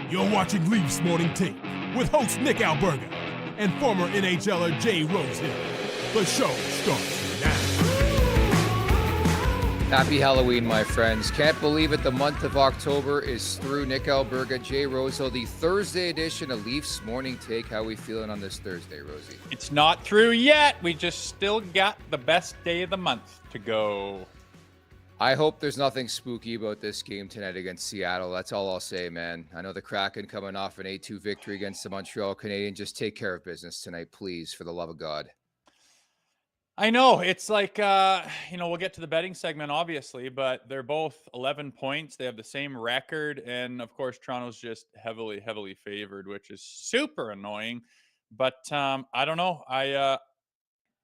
You're watching Leafs Morning Take with host Nick Alberga and former NHLer Jay Rosehill. The show starts now. Happy Halloween, my friends. Can't believe it. The month of October is through. Nick Alberga, Jay Rosehill, the Thursday edition of Leafs Morning Take. How are we feeling on this Thursday, Rosie? It's not through yet. We just still got the best day of the month to go. I hope there's nothing spooky about this game tonight against Seattle. That's all I'll say, man. I know the Kraken coming off an 8-2 victory against the Montreal Canadiens. Just take care of business tonight, please, for the love of God. I know. It's like, we'll get to the betting segment, obviously, but they're both 11 points. They have the same record. And, of course, Toronto's just heavily favored, which is super annoying. But I don't know.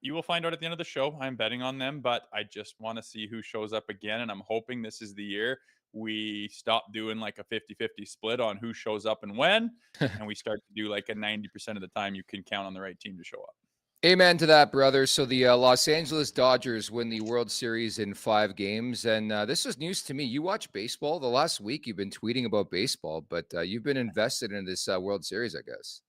You will find out at the end of the show. I'm betting on them, but I just want to see who shows up again. And I'm hoping this is the year we stop doing like a 50-50 split on who shows up and when. And we start to do like a 90% of the time you can count on the right team to show up. Amen to that, brother. So the Los Angeles Dodgers win the World Series in 5 games. And this is news to me. You watch baseball. The last week you've been tweeting about baseball, but you've been invested in this World Series, I guess.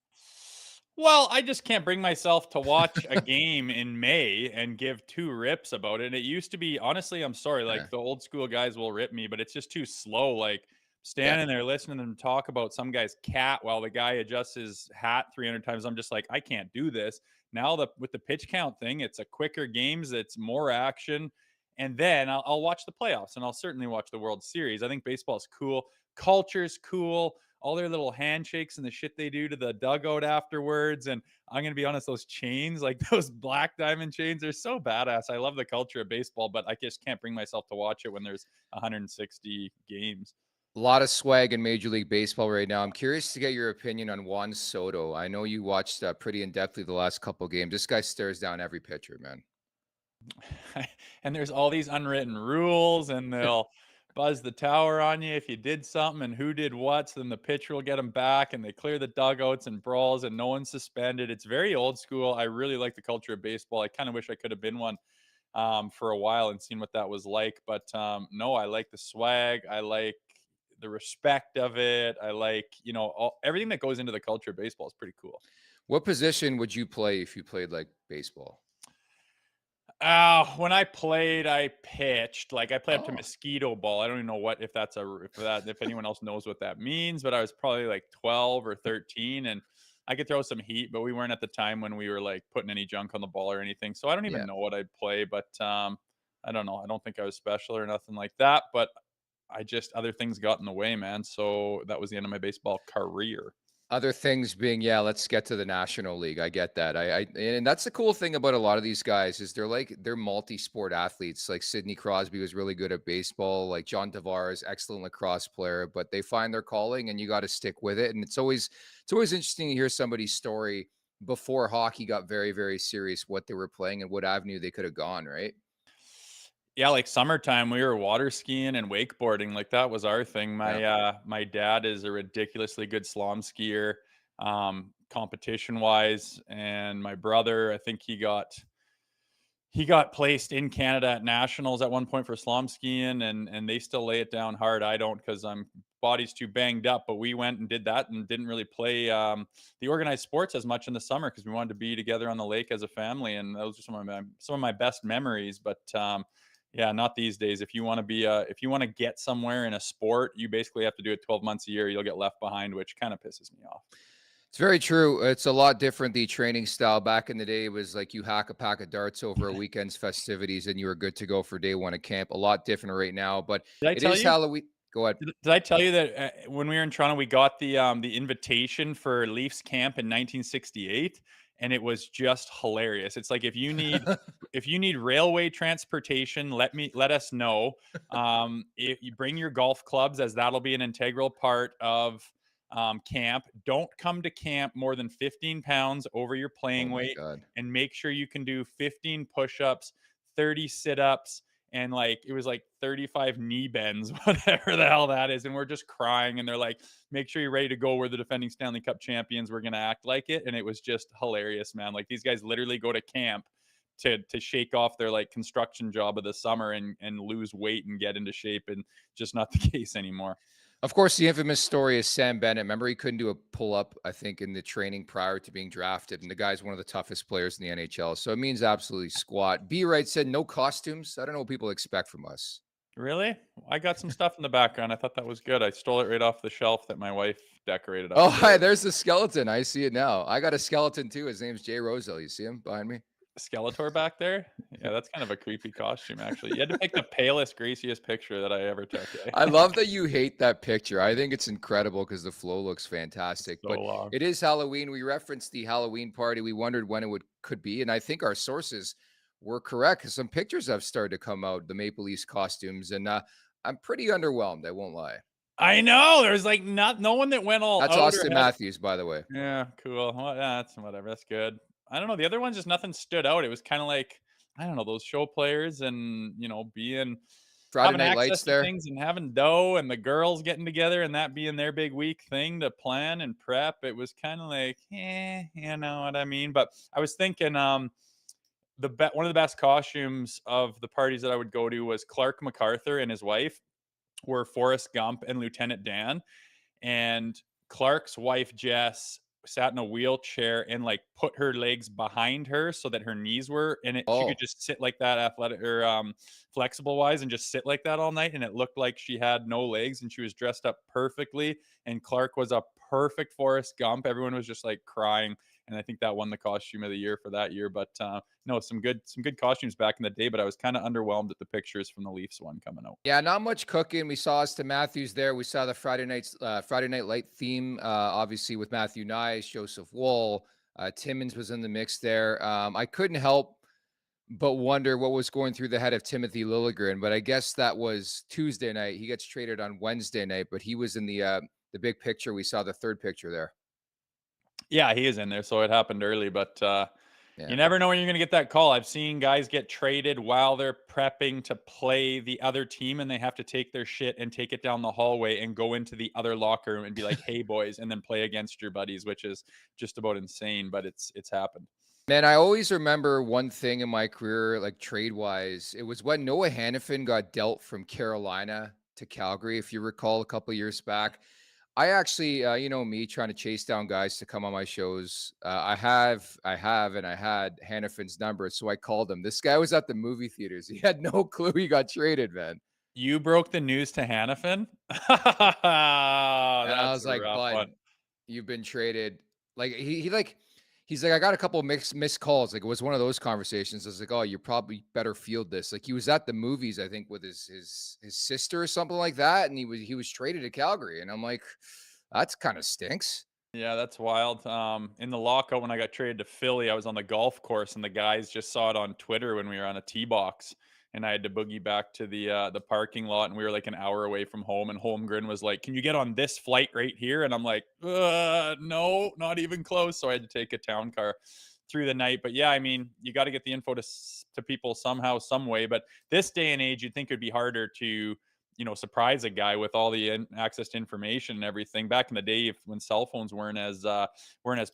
Well, I just can't bring myself to watch a game in May and give 2 rips about it. It used to be, honestly, I'm sorry, like the old school guys will rip me, but it's just too slow. Like standing there listening to them talk about some guy's cat while the guy adjusts his hat 300 times. I'm just like, I can't do this. Now with the pitch count thing, it's a quicker games. It's more action. And then I'll watch the playoffs and I'll certainly watch the World Series. I think baseball is cool. Culture's cool. All their little handshakes and the shit they do to the dugout afterwards. And I'm going to be honest, those chains, like those black diamond chains, are so badass. I love the culture of baseball, but I just can't bring myself to watch it when there's 160 games. A lot of swag in Major League Baseball right now. I'm curious to get your opinion on Juan Soto. I know you watched pretty in-depthly the last couple of games. This guy stares down every pitcher, man. And there's all these unwritten rules, and they'll buzz the tower on you if you did something and who did what. So then the pitcher will get them back, and they clear the dugouts and brawls, and no one's suspended. It's very old school. I really like the culture of baseball. I kind of wish I could have been one for a while and seen what that was like. But no, I like the swag. I like the respect of it. I like, everything that goes into the culture of baseball is pretty cool. What position would you play if you played like baseball? When I played, I pitched. Like I played up to mosquito ball. I don't even know if anyone else knows what that means, but I was probably like 12 or 13 and I could throw some heat, but we weren't at the time when we were like putting any junk on the ball or anything. So I don't even know what I'd play, but I don't know. I don't think I was special or nothing like that, but other things got in the way, man. So that was the end of my baseball career. Other things being, let's get to the National League. I get that. And that's the cool thing about a lot of these guys is they're multi-sport athletes. Like Sidney Crosby was really good at baseball. Like John Tavares, excellent lacrosse player, but they find their calling and you got to stick with it. And it's always interesting to hear somebody's story before hockey got very, very serious, what they were playing and what avenue they could have gone, right? Yeah, like summertime, we were water skiing and wakeboarding. Like that was our thing. My dad is a ridiculously good slalom skier, competition wise, and my brother, I think he got placed in Canada at nationals at one point for slalom skiing, and they still lay it down hard. I don't because I'm body's too banged up. But we went and did that and didn't really play the organized sports as much in the summer because we wanted to be together on the lake as a family, and those are some of my best memories. But yeah, not these days. If you want to get somewhere in a sport, you basically have to do it 12 months a year. You'll get left behind, which kind of pisses me off. It's very true. It's a lot different. The training style back in the day was like you hack a pack of darts over a weekend's festivities and you were good to go for day one of camp. A lot different right now, but it is Halloween. Go ahead. Did I tell you that when we were in Toronto, we got the invitation for Leafs camp in 1968? And it was just hilarious. It's like if you need railway transportation, let us know. If you bring your golf clubs, as that'll be an integral part of camp. Don't come to camp more than 15 pounds over your playing weight, and make sure you can do 15 push-ups, 30 sit-ups, and like it was like 35 knee bends, whatever the hell that is. And we're just crying, and they're like, make sure you're ready to go. We're the defending Stanley Cup champions. We're gonna act like it. And it was just hilarious, man. Like these guys literally go to camp to shake off their like construction job of the summer and lose weight and get into shape, and just not the case anymore. Of course, the infamous story is Sam Bennett. Remember, he couldn't do a pull-up, I think, in the training prior to being drafted, and the guy's one of the toughest players in the NHL, so it means absolutely squat. B. Wright said, "No costumes." I don't know what people expect from us. Really? I got some stuff in the background. I thought that was good. I stole it right off the shelf that my wife decorated Oh, hi, upstairs. there's the skeleton. I see it now. I got a skeleton too. His name's Jay Rosehill. You see him behind me? Skeletor back there? Yeah, that's kind of a creepy costume, actually. You had to pick the palest, greasiest picture that I ever took, I eh? love that you hate that picture. I think it's incredible because the flow looks fantastic. So But long. it is Halloween. We referenced the Halloween party. We wondered when it could be, and I think our sources were correct because some pictures have started to come out, the Maple Leafs costumes, and I'm pretty underwhelmed. I won't lie. I know, there's, like, no one that went all That's out or Austin had. Matthews, by the way. Yeah, cool. Well, yeah, that's whatever, that's good. I don't know, the other ones, just nothing stood out. It was kinda like, I don't know, those show players and, being Friday having Night access Lights to there. things and having dough and the girls getting together and that being their big week thing to plan and prep. It was kinda like, you know what I mean? But I was thinking, one of the best costumes of the parties that I would go to was Clark MacArthur and his wife were Forrest Gump and Lieutenant Dan, and Clark's wife Jess sat in a wheelchair and like put her legs behind her so that her knees were in it. She could Oh, just sit like that, athletic or flexible wise, and just sit like that all night. And it looked like she had no legs, and she was dressed up perfectly. And Clark was a perfect Forrest Gump. Everyone was just like crying, and I think that won the costume of the year for that year. But no, some good costumes back in the day. But I was kind of underwhelmed at the pictures from the Leafs one coming out. yeah, not much cooking. We saw Austin Matthews there. We saw the Friday Night Light theme, obviously with Matthew Nyes, Joseph Woll, Timmins was in the mix there. I couldn't help but wonder what was going through the head of Timothy Liljegren, but I guess that was Tuesday night. He gets traded on Wednesday night, but he was in the big picture. We saw the third picture there. Yeah, he is in there, so it happened early, but Yeah. you never know when you're going to get that call. I've seen guys get traded while they're prepping to play the other team, and they have to take their shit and take it down the hallway and go into the other locker room and be like, "Hey, boys," and then play against your buddies, which is just about insane. But it's happened. Man, I always remember one thing in my career, like trade wise. It was when Noah Hannafin got dealt from Carolina to Calgary, if you recall, a couple years back. I actually, you know me, trying to chase down guys to come on my shows. And I had Hannafin's number, so I called him. This guy was at the movie theaters. He had no clue he got traded, man. You broke the news to Hannafin. And I That's was a like, rough "Bud, one. you've been traded." Like he's like, "I got a couple of missed calls." Like it was one of those conversations. I was like, "Oh, you probably better field this." Like he was at the movies, I think, with his sister or something like that, and he was traded to Calgary, and I'm like, "That's kind of stinks." Yeah, that's wild. In the lockout when I got traded to Philly, I was on the golf course and the guys just saw it on Twitter when we were on a tee box, and I had to boogie back to the parking lot, and we were like an hour away from home. And Holmgren was like, "Can you get on this flight right here?" And I'm like, "No, not even close." So I had to take a town car through the night. But yeah, I mean, you got to get the info to people somehow, some way. But this day and age, you'd think it'd be harder to surprise a guy with all the access to information and everything. Back in the day, when cell phones weren't as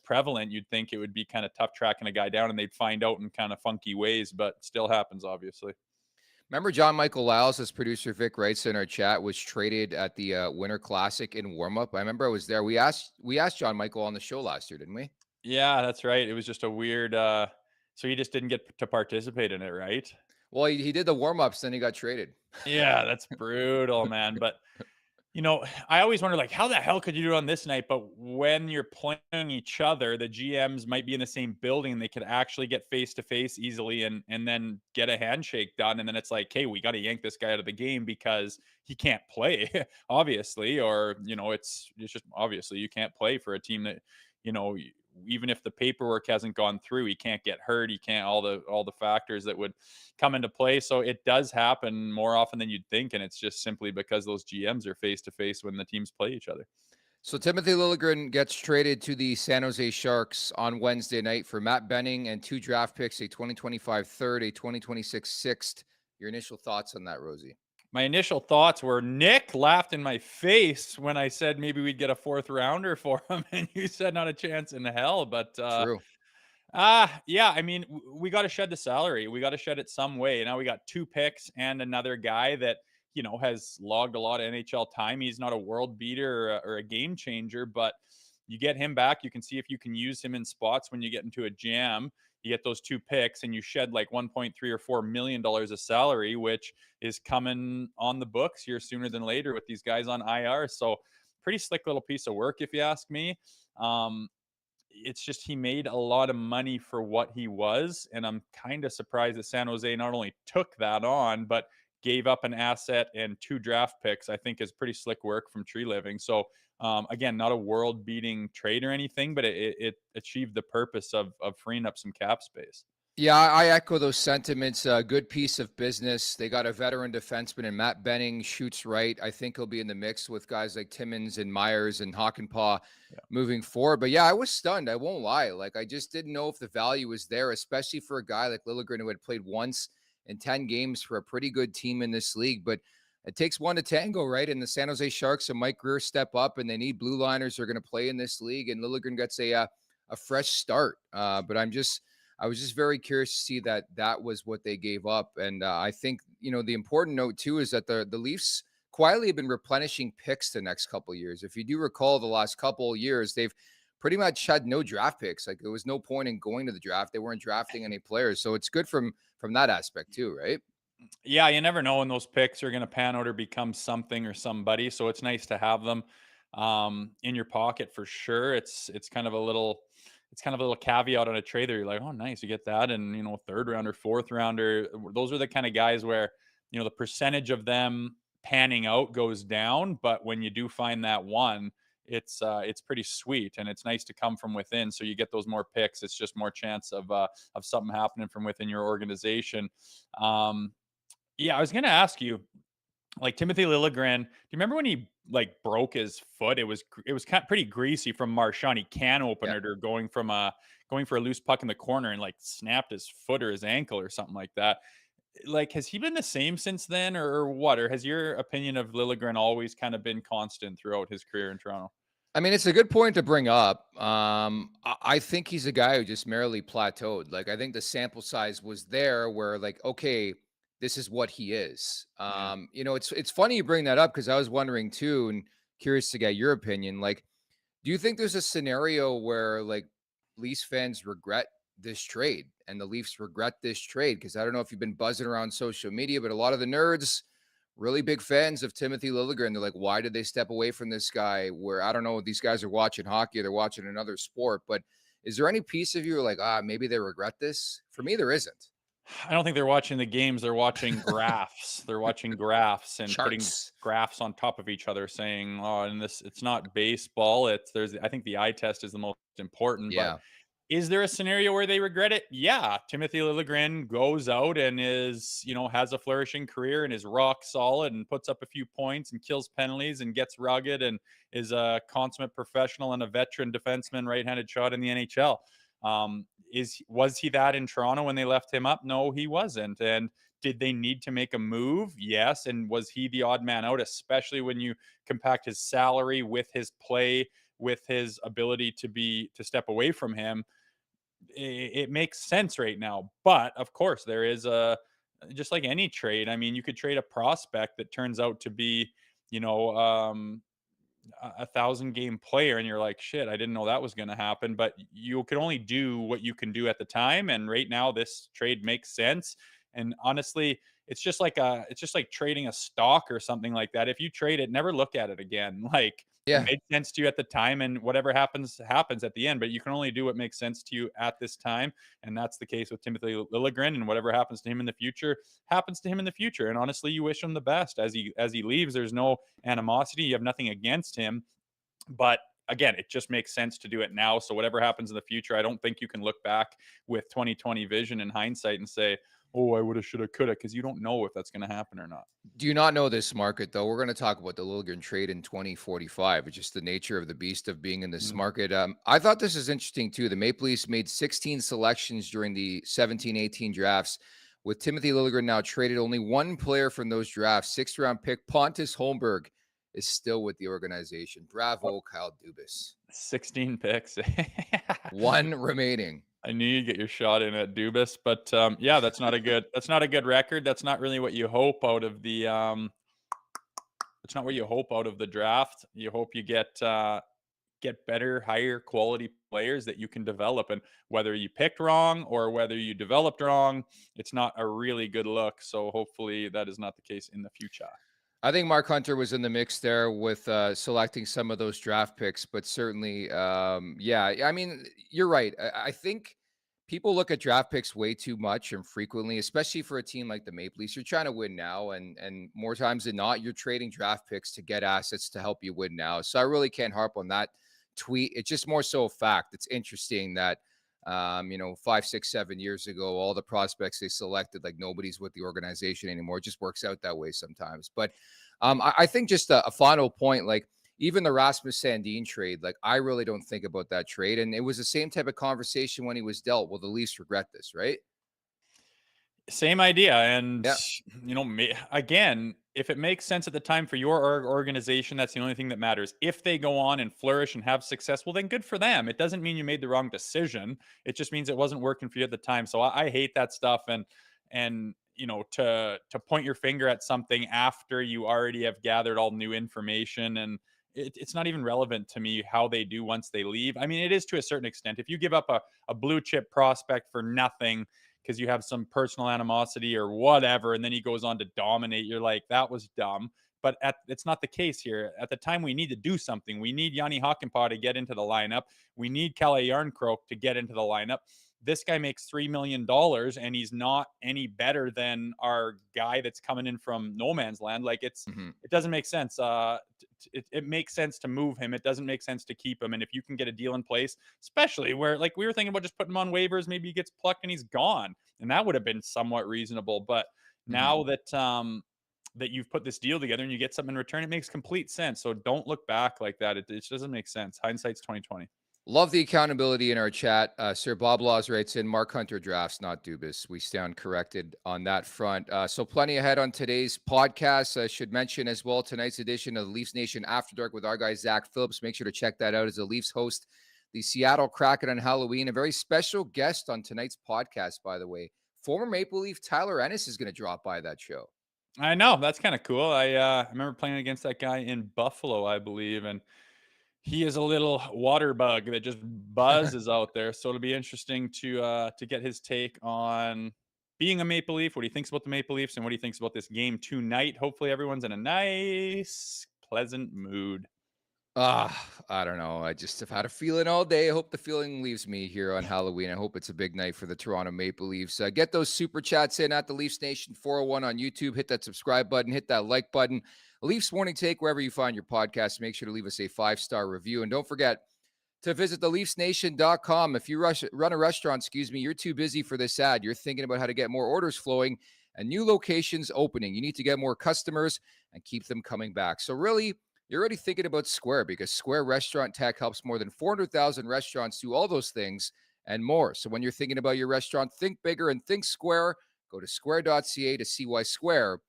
prevalent, you'd think it would be kind of tough tracking a guy down, and they'd find out in kind of funky ways. But still happens, obviously. Remember John Michael Lyles, as producer Vic writes in our chat, was traded at the Winter Classic in warm up. I remember I was there. We asked John Michael on the show last year, didn't we? Yeah, that's right. It was just a weird. So he just didn't get to participate in it, right? Well, he did the warm ups, then he got traded. Yeah, that's brutal, man. But I always wonder, like, how the hell could you do it on this night? But when you're playing each other, the GMs might be in the same building. They could actually get face to face easily and then get a handshake done. And then it's like, hey, we got to yank this guy out of the game because he can't play, obviously. Or, it's just obviously you can't play for a team that, you know, even if the paperwork hasn't gone through, he can't get hurt. He can't all the factors that would come into play. So it does happen more often than you'd think, and it's just simply because those GMs are face to face when the teams play each other. So Timothy Liljegren gets traded to the San Jose Sharks on Wednesday night for Matt Benning and 2 draft picks, a 2025 third, a 2026 sixth. Your initial thoughts on that, Rosie? My initial thoughts were Nick laughed in my face when I said maybe we'd get a fourth rounder for him, and you said not a chance in hell. But True. yeah, I mean, we got to shed the salary. We got to shed it some way. Now we got 2 picks and another guy that has logged a lot of NHL time. He's not a world beater or a game changer, but you get him back. You can see if you can use him in spots when you get into a jam. You get those 2 picks and you shed like $1.3 or $4 million of salary, which is coming on the books here sooner than later with these guys on IR. So pretty slick little piece of work, if you ask me. It's just he made a lot of money for what he was. And I'm kind of surprised that San Jose not only took that on, but gave up an asset and 2 draft picks. I think is pretty slick work from Tree Living. So again, not a world beating trade or anything, but it achieved the purpose of freeing up some cap space. Yeah, I echo those sentiments. A good piece of business. They got a veteran defenseman and Matt Benning shoots right. I think he'll be in the mix with guys like Timmins and Myers and Hockenpah moving forward. But yeah, I was stunned. I won't lie. Like, I just didn't know if the value was there, especially for a guy like Lilligren who had played once in 10 games for a pretty good team in this league. But it takes one to tango, right? And the San Jose Sharks and Mike Greer step up, and they need blue liners who are going to play in this league. And Lilligren gets a fresh start. But I was just very curious to see that was what they gave up. And I think, the important note too is that the Leafs quietly have been replenishing picks the next couple of years. If you do recall the last couple of years, they've pretty much had no draft picks. Like, there was no point in going to the draft. They weren't drafting any players. So it's good from that aspect too, right? Yeah, you never know when those picks are going to pan out or become something or somebody. So it's nice to have them in your pocket for sure. It's kind of a little caveat on a trade there. You're like, oh, nice, you get that, and 3rd rounder, 4th rounder. Those are the kind of guys where the percentage of them panning out goes down, but when you do find that one, it's pretty sweet, and it's nice to come from within. So you get those more picks. It's just more chance of something happening from within your organization. Yeah, I was going to ask you, like Timothy Liljegren, do you remember when he like broke his foot? It was kind of pretty greasy from Marchand. He can open it or going for a loose puck in the corner and like snapped his foot or his ankle or something like that. Like, has he been the same since then, or what? Or has your opinion of Liljegren always kind of been constant throughout his career in Toronto? I mean, it's a good point to bring up. I think he's a guy who just merely plateaued. Like, I think the sample size was there where, like, okay, this is what he is. It's funny you bring that up because I was wondering too, and curious to get your opinion. Like, do you think there's a scenario where like Leafs fans regret this trade and the Leafs regret this trade? Because I don't know if you've been buzzing around social media, but a lot of the nerds, really big fans of Timothy Liljegren. They're like, why did they step away from this guy? Where I don't know if these guys are watching hockey or they're watching another sport, but is there any piece of you like, maybe they regret this? For me, there isn't. I don't think they're watching the games. They're watching graphs. They're watching graphs and Charts. putting graphs on top of each other saying, oh, and it's not baseball. I think the eye test is the most important. Yeah. But is there a scenario where they regret it? Yeah. Timothy Liljegren goes out and has a flourishing career and is rock solid and puts up a few points and kills penalties and gets rugged and is a consummate professional and a veteran defenseman, right-handed shot in the NHL. Was he that in Toronto when they left him up? No, he wasn't. And did they need to make a move? Yes. And was he the odd man out, especially when you compact his salary with his play, with his ability to step away from him? It makes sense right now. But of course, there is just like any trade. I mean, you could trade a prospect that turns out to be, a 1,000-game player, and you're like, shit, I didn't know that was going to happen. But you can only do what you can do at the time, and right now this trade makes sense. And honestly, it's just like trading a stock or something like that. If you trade it, never look at it again. Like, it made sense to you at the time, and whatever happens at the end. But you can only do what makes sense to you at this time, and that's the case with Timothy Liljegren. And whatever happens to him in the future happens to him in the future. And honestly, you wish him the best as he leaves. There's no animosity. You have nothing against him, but again, it just makes sense to do it now. So whatever happens in the future, I don't think you can look back with 2020 vision and hindsight and say, oh, I woulda, shoulda, coulda, because you don't know if that's going to happen or not. Do you not know this market, though? We're going to talk about the Lilligren trade in 2045. It's just the nature of the beast of being in this market. I thought this is interesting, too. The Maple Leafs made 16 selections during the 17-18 drafts. With Timothy Liljegren now traded, only one player from those drafts, 6th-round pick Pontus Holmberg, is still with the organization. Bravo, Kyle Dubas. 16 picks. One remaining. I knew you'd get your shot in at Dubas, but yeah, that's not a good record. That's not really what you hope out of the what you hope out of the draft. You hope you get better, higher quality players that you can develop. And whether you picked wrong or whether you developed wrong, it's not a really good look. So hopefully that is not the case in the future. I think Mark Hunter was in the mix there with selecting some of those draft picks, but certainly, yeah, I mean, you're right. I think people look at draft picks way too much and frequently, especially for a team like the Maple Leafs. You're trying to win now, and more times than not, you're trading draft picks to get assets to help you win now. So I really can't harp on that tweet. It's just more so a fact. It's interesting that 5, 6, 7 years ago, all the prospects they selected, like nobody's with the organization anymore. It just works out that way sometimes. But I think just a final point, like even the Rasmus Sandin trade, like I really don't think about that trade. And it was the same type of conversation when he was dealt. Will the Leafs regret this, right? Same idea. And, Yeah. again, if it makes sense at the time for your organization, that's the only thing that matters. If they go on and flourish and have success, well, then good for them. It doesn't mean you made the wrong decision. It just means it wasn't working for you at the time. So I hate that stuff. And, to point your finger at something after you already have gathered all new information, and it's not even relevant to me how they do once they leave. I mean, it is to a certain extent. If you give up a blue chip prospect for nothing because you have some personal animosity or whatever, and then he goes on to dominate, you're like, that was dumb. But it's not the case here. At the time, we need to do something. We need Yanni Hakanpää to get into the lineup. We need Kalle Järnkrok to get into the lineup. This guy makes $3 million, and he's not any better than our guy that's coming in from no man's land. Like it doesn't make sense. It makes sense to move him. It doesn't make sense to keep him. And if you can get a deal in place, especially where like we were thinking about just putting him on waivers, maybe he gets plucked and he's gone, and that would have been somewhat reasonable. But now that that you've put this deal together and you get something in return, it makes complete sense. So don't look back like that. It just doesn't make sense. Hindsight's 2020. Love the accountability in our chat. Sir Bob Laws writes in, Mark Hunter drafts, not Dubas. We stand corrected on that front. So plenty ahead on today's podcast. I should mention as well tonight's edition of the Leafs Nation After Dark with our guy, Zach Phillips. Make sure to check that out as the Leafs host the Seattle Kraken on Halloween. A very special guest on tonight's podcast, by the way. Former Maple Leaf Tyler Ennis is going to drop by that show. I know. That's kind of cool. I remember playing against that guy in Buffalo, I believe, and he is a little water bug that just buzzes out there. So it'll be interesting to get his take on being a Maple Leaf, what he thinks about the Maple Leafs, and what he thinks about this game tonight. Hopefully everyone's in a nice, pleasant mood. I don't know. I just have had a feeling all day. I hope the feeling leaves me here on Halloween. I hope it's a big night for the Toronto Maple Leafs. Get those super chats in at the Leafs Nation 401 on YouTube. Hit that subscribe button. Hit that like button. Leafs Morning Take, wherever you find your podcast. Make sure to leave us a 5-star review. And don't forget to visit theleafsnation.com. If you run a restaurant, you're too busy for this ad. You're thinking about how to get more orders flowing and new locations opening. You need to get more customers and keep them coming back. So really, you're already thinking about Square, because Square Restaurant Tech helps more than 400,000 restaurants do all those things and more. So when you're thinking about your restaurant, think bigger and think Square. Go to square.ca to see why Square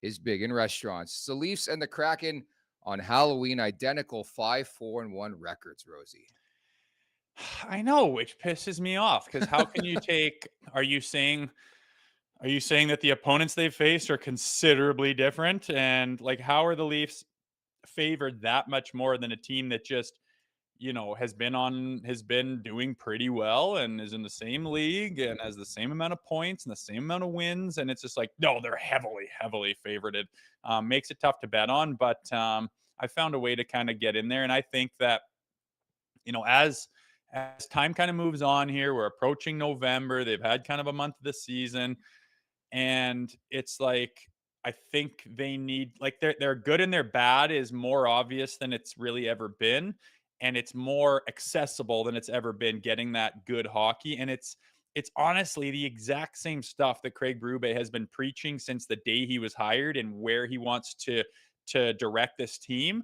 is big in restaurants. It's the Leafs and the Kraken on Halloween, identical 5-4-1 records, Rosie. I know, which pisses me off, because how can you take – are you saying that the opponents they've faced are considerably different? And, like, how are the Leafs favored that much more than a team that just, has been doing pretty well and is in the same league and has the same amount of points and the same amount of wins? And it's just like, no, they're heavily favorited. Makes it tough to bet on, but I found a way to kind of get in there. And I think that, as time kind of moves on here, we're approaching November. They've had kind of a month of the season, and it's like, I think they need, like, they're good and they're bad is more obvious than it's really ever been. And it's more accessible than it's ever been, getting that good hockey. And it's honestly the exact same stuff that Craig Berube has been preaching since the day he was hired and where he wants to direct this team.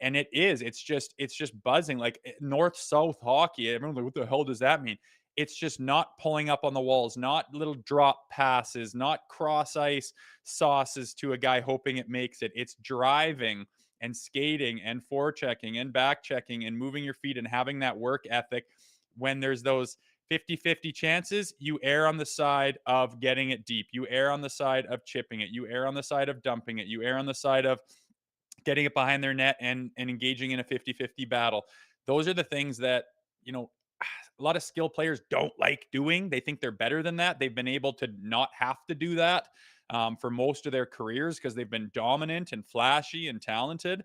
And it's just buzzing, like north-south hockey. Everyone's like, what the hell does that mean? It's just not pulling up on the walls, not little drop passes, not cross ice sauces to a guy hoping it makes it. It's driving and skating and forechecking and back checking and moving your feet and having that work ethic. When there's those 50-50 chances, you err on the side of getting it deep. You err on the side of chipping it. You err on the side of dumping it. You err on the side of getting it behind their net and engaging in a 50-50 battle. Those are the things that, a lot of skill players don't like doing. They think they're better than that. They've been able to not have to do that for most of their careers because they've been dominant and flashy and talented.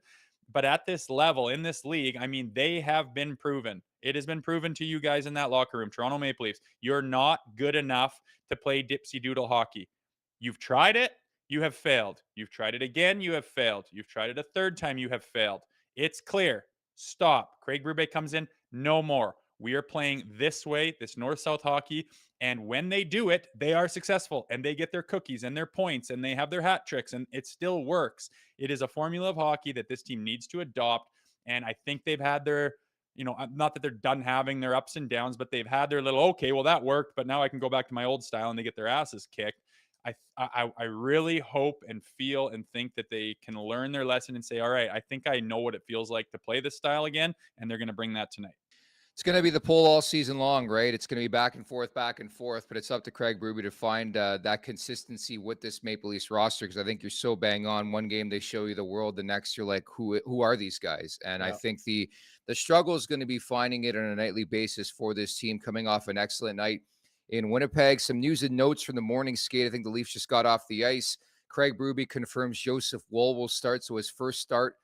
But at this level, in this league, I mean, they have been proven. It has been proven to you guys in that locker room, Toronto Maple Leafs, you're not good enough to play dipsy doodle hockey. You've tried it, you have failed. You've tried it again, you have failed. You've tried it a third time, you have failed. It's clear. Stop. Craig Berube comes in, no more. We are playing this way, this north-south hockey, and when they do it, they are successful, and they get their cookies and their points, and they have their hat tricks, and it still works. It is a formula of hockey that this team needs to adopt, and I think they've had their, not that they're done having their ups and downs, but they've had their little, okay, well, that worked, but now I can go back to my old style, and they get their asses kicked. I really hope and feel and think that they can learn their lesson and say, all right, I think I know what it feels like to play this style again, and they're going to bring that tonight. It's going to be the pull all season long, right? It's going to be back and forth, but it's up to Craig Berube to find that consistency with this Maple Leafs roster, because I think you're so bang on. One game they show you the world, the next you're like, who are these guys? And yeah. I think the struggle is going to be finding it on a nightly basis for this team coming off an excellent night in Winnipeg. Some news and notes from the morning skate. I think the Leafs just got off the ice. Craig Berube confirms Joseph Woll will start, so his first start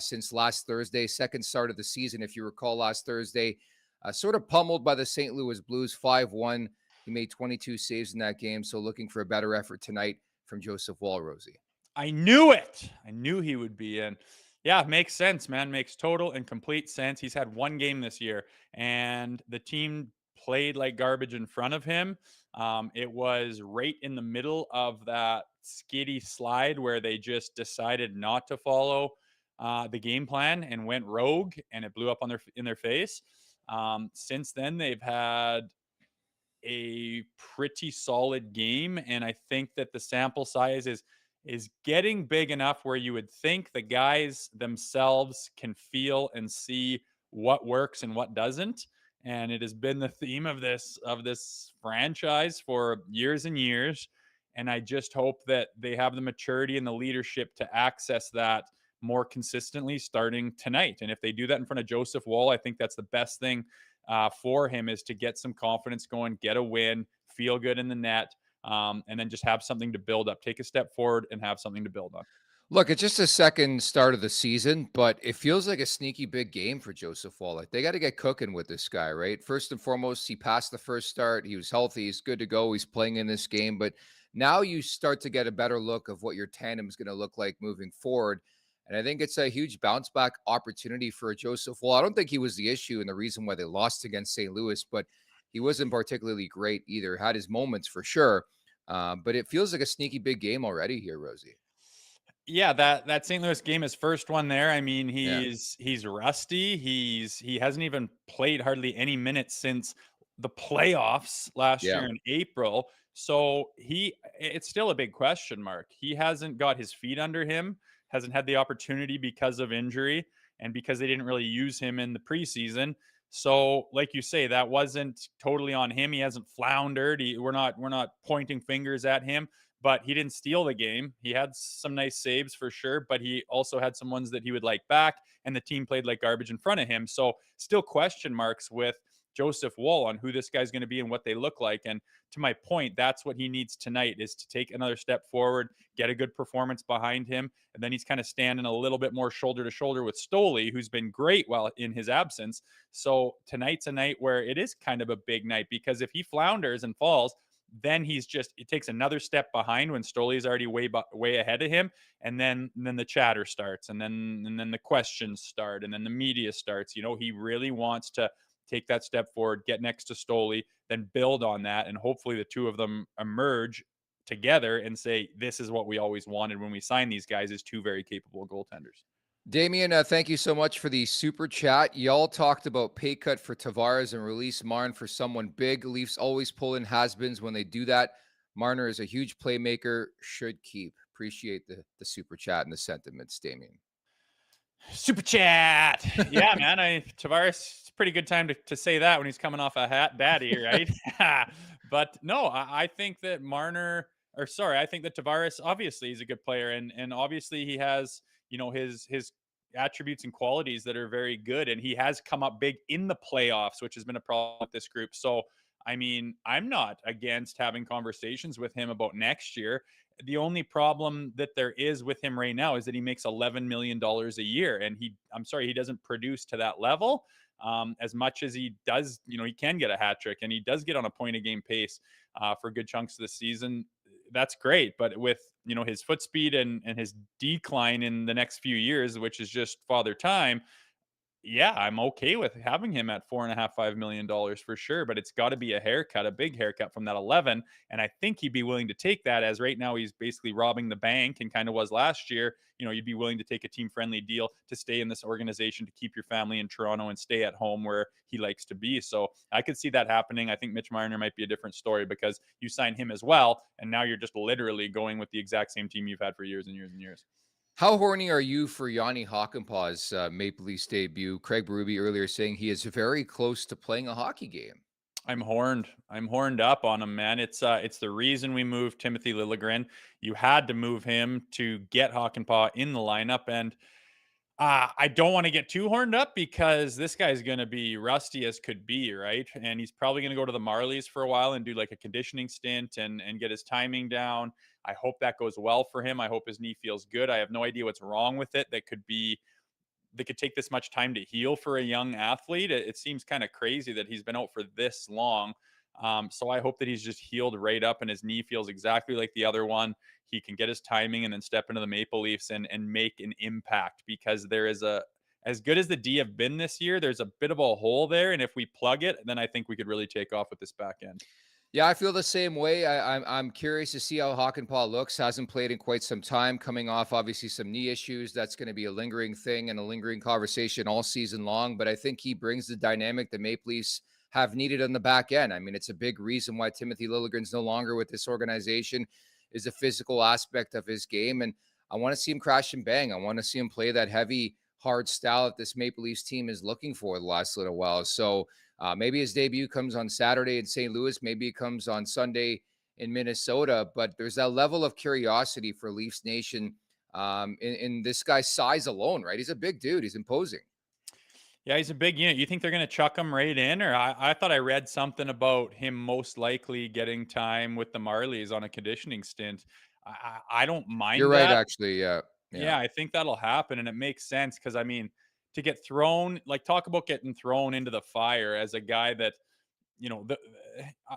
since last Thursday, second start of the season. If you recall, last Thursday, sort of pummeled by the St. Louis Blues 5-1. He made 22 saves in that game, so looking for a better effort tonight from Joseph Woll, Rosie. I knew it. I knew he would be in. Yeah, makes sense, man. Makes total and complete sense. He's had one game this year, and the team played like garbage in front of him. It was right in the middle of that skiddy slide where they just decided not to follow the game plan and went rogue, and it blew up in their face. Since then, they've had a pretty solid game, and I think that the sample size is getting big enough where you would think the guys themselves can feel and see what works and what doesn't. And it has been the theme of this franchise for years and years. And I just hope that they have the maturity and the leadership to access that more consistently starting tonight. And if they do that in front of Joseph Woll, I think that's the best thing for him, is to get some confidence going, get a win, feel good in the net, and then just have something to build up. Take a step forward and have something to build on. Look, it's just a second start of the season, but it feels like a sneaky big game for Joseph Woll. Like, they got to get cooking with this guy, right? First and foremost, he passed the first start. He was healthy. He's good to go. He's playing in this game. But now you start to get a better look of what your tandem is going to look like moving forward. And I think it's a huge bounce back opportunity for Joseph Woll. I don't think he was the issue and the reason why they lost against St. Louis, but he wasn't particularly great either. Had his moments for sure. But it feels like a sneaky big game already here, Rosie. Yeah, that St. Louis game, his first one there. I mean, he's rusty. He hasn't even played hardly any minutes since the playoffs last year in April. So it's still a big question mark. He hasn't got his feet under him, hasn't had the opportunity because of injury and because they didn't really use him in the preseason. So, like you say, that wasn't totally on him. He hasn't floundered. We're not pointing fingers at him. But he didn't steal the game. He had some nice saves for sure, but he also had some ones that he would like back, and the team played like garbage in front of him. So still question marks with Joseph Woll on who this guy's going to be and what they look like. And to my point, that's what he needs tonight, is to take another step forward, get a good performance behind him, and then he's kind of standing a little bit more shoulder to shoulder with Stoli, who's been great while in his absence. So tonight's a night where it is kind of a big night, because if he flounders and falls, then it takes another step behind when Stoli is already way ahead of him. And then the chatter starts, and then the questions start, and then the media starts. He really wants to take that step forward, get next to Stoli, then build on that. And hopefully the two of them emerge together and say, this is what we always wanted when we signed these guys, is two very capable goaltenders. Damien, thank you so much for the super chat. Y'all talked about pay cut for Tavares and release Marn for someone big. Leafs always pull in has-beens when they do that. Marner is a huge playmaker, should keep. Appreciate the super chat and the sentiments, Damien. Super chat. Yeah, man. Tavares, it's a pretty good time to say that when he's coming off a daddy, right? But no, I think that I think that Tavares, obviously, he's a good player, and obviously he has his attributes and qualities that are very good, and he has come up big in the playoffs, which has been a problem with this group. So I mean, I'm not against having conversations with him about next year. The only problem that there is with him right now is that he makes $11 million a year, and I'm sorry, he doesn't produce to that level. As much as he does, he can get a hat trick, and he does get on a point a game pace for good chunks of the season. That's great, but with his foot speed and his decline in the next few years, which is just father time, yeah, I'm okay with having him at $4.5, $5 million for sure, but it's got to be a haircut, a big haircut from that 11. And I think he'd be willing to take that, as right now he's basically robbing the bank and kind of was last year. You'd be willing to take a team friendly deal to stay in this organization, to keep your family in Toronto and stay at home where he likes to be. So I could see that happening. I think Mitch Marner might be a different story, because you sign him as well, and now you're just literally going with the exact same team you've had for years and years and years. How horny are you for Yanni Hakanpää's Maple Leafs debut? Craig Berube earlier saying he is very close to playing a hockey game. I'm horned. I'm horned up on him, man. It's the reason we moved Timothy Liljegren. You had to move him to get Hakanpää in the lineup, and I don't want to get too horned up, because this guy's going to be rusty as could be, right? And he's probably going to go to the Marlies for a while and do like a conditioning stint and get his timing down. I hope that goes well for him. I hope his knee feels good. I have no idea what's wrong with it that could take this much time to heal for a young athlete. It seems kind of crazy that he's been out for this long. So I hope that he's just healed right up and his knee feels exactly like the other one. He can get his timing and then step into the Maple Leafs and make an impact, because there is as good as the D have been this year, there's a bit of a hole there. And if we plug it, then I think we could really take off with this back end. Yeah, I feel the same way. I'm curious to see how Hakanpää looks. Hasn't played in quite some time, coming off obviously some knee issues. That's going to be a lingering thing and a lingering conversation all season long. But I think he brings the dynamic the Maple Leafs have needed on the back end. I mean, it's a big reason why Timothy Liljegren's no longer with this organization, is the physical aspect of his game. And I want to see him crash and bang. I want to see him play that heavy, hard style that this Maple Leafs team is looking for the last little while. So maybe his debut comes on Saturday in St. Louis. Maybe it comes on Sunday in Minnesota. But there's that level of curiosity for Leafs Nation in this guy's size alone, right? He's a big dude. He's imposing. Yeah, he's a big unit. You think they're going to chuck him right in? Or I thought I read something about him most likely getting time with the Marlies on a conditioning stint. I don't mind You're that. right, actually. Yeah. Yeah, I think that'll happen, and it makes sense, because I mean, to get thrown, like, talk about getting thrown into the fire as a guy that,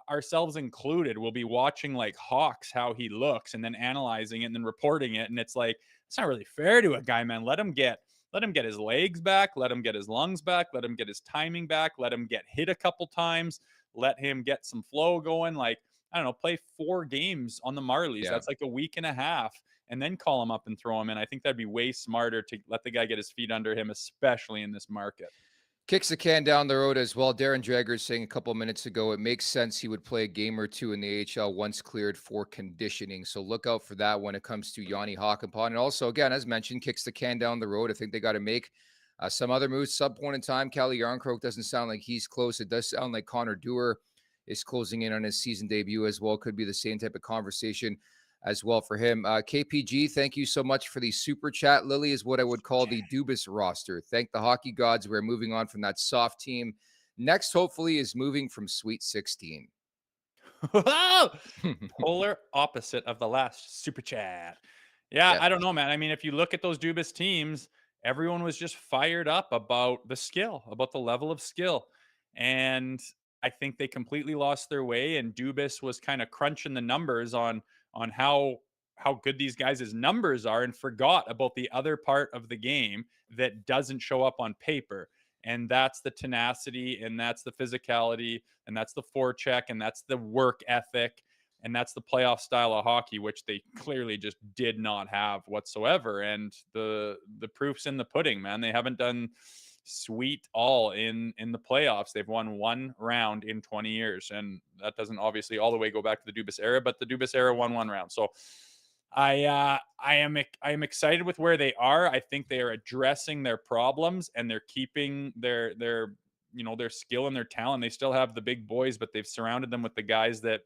ourselves included, will be watching like hawks how he looks and then analyzing it and then reporting it, and it's like, it's not really fair to a guy, man. Let him get his legs back, let him get his lungs back, let him get his timing back, let him get hit a couple times, let him get some flow going. Like, I don't know, play 4 games on the Marlies. Yeah. That's like a week and a half, and then call him up and throw him in. I think that'd be way smarter to let the guy get his feet under him, especially in this market. Kicks the can down the road as well. Darren Dreger saying a couple of minutes ago, it makes sense he would play a game or two in the AHL once cleared for conditioning. So look out for that when it comes to Yanni Hakanpää. And also, again, as mentioned, kicks the can down the road. I think they got to make some other moves. Sub point in time, Calle Jarnkrok doesn't sound like he's close. It does sound like Connor Dewar is closing in on his season debut as well. Could be the same type of conversation as well for him. KPG, thank you so much for the super chat. Lily is what I would call the Dubas roster. Thank the hockey gods. We're moving on from that soft team. Next, hopefully, is moving from Sweet 16. Polar opposite of the last super chat. Yeah, I don't know, man. I mean, if you look at those Dubas teams, everyone was just fired up about the skill, about the level of skill. And I think they completely lost their way, and Dubas was kind of crunching the numbers on how good these guys' numbers are, and forgot about the other part of the game that doesn't show up on paper. And that's the tenacity, and that's the physicality, and that's the forecheck, and that's the work ethic, and that's the playoff style of hockey, which they clearly just did not have whatsoever. And the proof's in the pudding, man. They haven't done sweet all in the playoffs. They've won 1 round in 20 years, and that doesn't obviously all the way go back to the Dubas era, but the Dubas era won 1 round. So I am excited with where they are. I think they are addressing their problems, and they're keeping their skill and their talent. They still have the big boys, but they've surrounded them with the guys that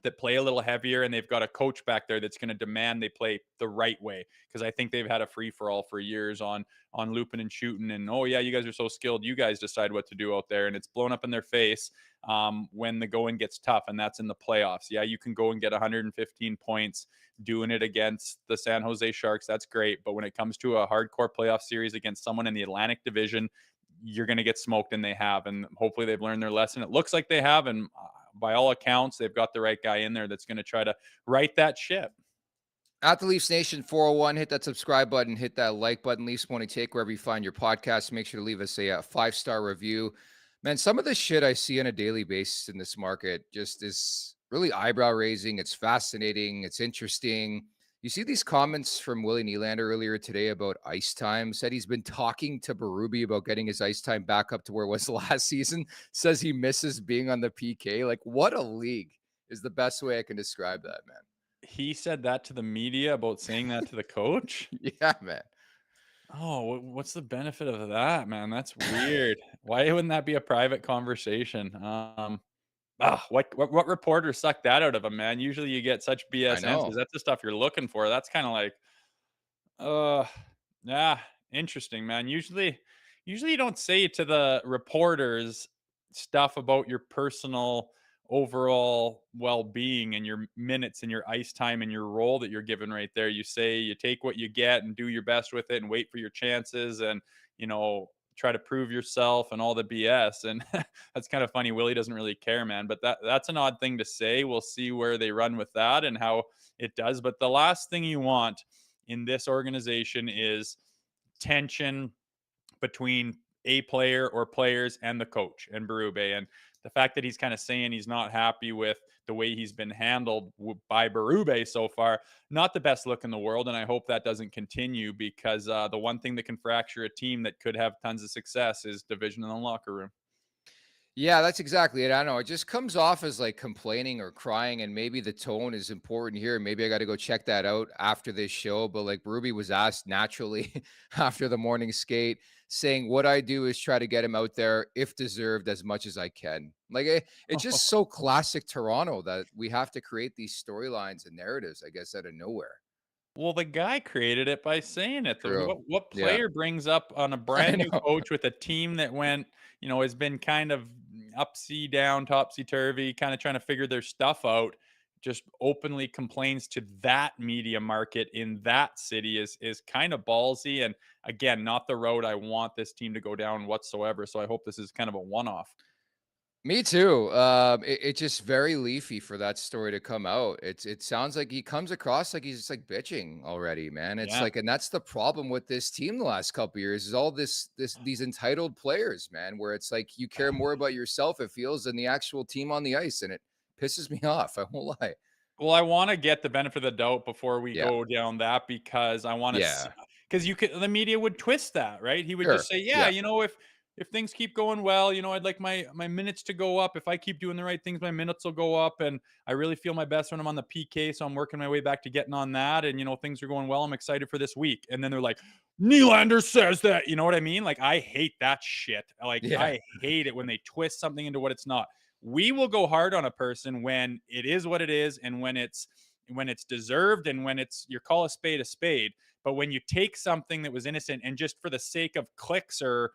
that play a little heavier, and they've got a coach back there that's going to demand they play the right way, because I think they've had a free for all for years on looping and shooting, and oh yeah, you guys are so skilled, you guys decide what to do out there, and it's blown up in their face when the going gets tough, and that's in the playoffs. Yeah, you can go and get 115 points doing it against the San Jose Sharks, that's great, but when it comes to a hardcore playoff series against someone in the Atlantic Division, you're going to get smoked, and they have, and hopefully they've learned their lesson. It looks like they have, and by all accounts, they've got the right guy in there that's going to try to right that ship. At the Leafs Nation 401, hit that subscribe button, hit that like button. Leafs Morning Take, wherever you find your podcast. Make sure to leave us a 5-star review. Man, some of the shit I see on a daily basis in this market just is really eyebrow raising. It's fascinating. It's interesting. You see these comments from Willie Nylander earlier today about ice time. Said he's been talking to Berube about getting his ice time back up to where it was last season. Says he misses being on the PK. Like, what a league is the best way I can describe that, man. He said that to the media about saying that to the coach? Yeah, man. Oh, what's the benefit of that, man? That's weird. Why wouldn't that be a private conversation? What reporter sucked that out of him, man? Usually you get such I BS answers. know. That's the stuff you're looking for. That's kind of like, uh, yeah, interesting, man. Usually you don't say to the reporters stuff about your personal overall well-being and your minutes and your ice time and your role that you're given right there. You say you take what you get and do your best with it and wait for your chances, and try to prove yourself and all the BS. And that's kind of funny. Willie doesn't really care, man. But that's an odd thing to say. We'll see where they run with that and how it does. But the last thing you want in this organization is tension between a player or players and the coach and Berube. And the fact that he's kind of saying he's not happy with the way he's been handled by Berube so far, not the best look in the world. And I hope that doesn't continue, because the one thing that can fracture a team that could have tons of success is division in the locker room. Yeah, that's exactly it. I don't know. It just comes off as like complaining or crying, and maybe the tone is important here. Maybe I got to go check that out after this show. But like Ruby was asked naturally after the morning skate, saying, "What I do is try to get him out there, if deserved, as much as I can." Like it's just so classic Toronto that we have to create these storylines and narratives, I guess, out of nowhere. Well, the guy created it by saying it. True. What Yeah, player brings up on a I brand new know. coach with a team that went, has been kind of upsy down, topsy turvy, kind of trying to figure their stuff out, just openly complains to that media market in that city is kind of ballsy. And again, not the road I want this team to go down whatsoever. So I hope this is kind of a one-off. Me too. It's just very leafy for that story to come out. It sounds like he comes across like he's just like bitching already, man. It's Yeah. like, and that's the problem with this team the last couple years is all these entitled players, man. Where it's like you care more about yourself, it feels, than the actual team on the ice, and it pisses me off. I won't lie. Well, I wanna get the benefit of the doubt before we Yeah, go down that, because I wanna see, yeah, because the media would twist that, right? He would just sure, say, "Yeah, yeah, if things keep going well, I'd like my minutes to go up. If I keep doing the right things, my minutes will go up, and I really feel my best when I'm on the PK, so I'm working my way back to getting on that, and, things are going well. I'm excited for this week." And then they're like, "Nylander says that." You know what I mean? Like, I hate that shit. Like, yeah. I hate it when they twist something into what it's not. We will go hard on a person when it is what it is, and when it's deserved, and when it's, you call a spade a spade. But when you take something that was innocent, and just for the sake of clicks or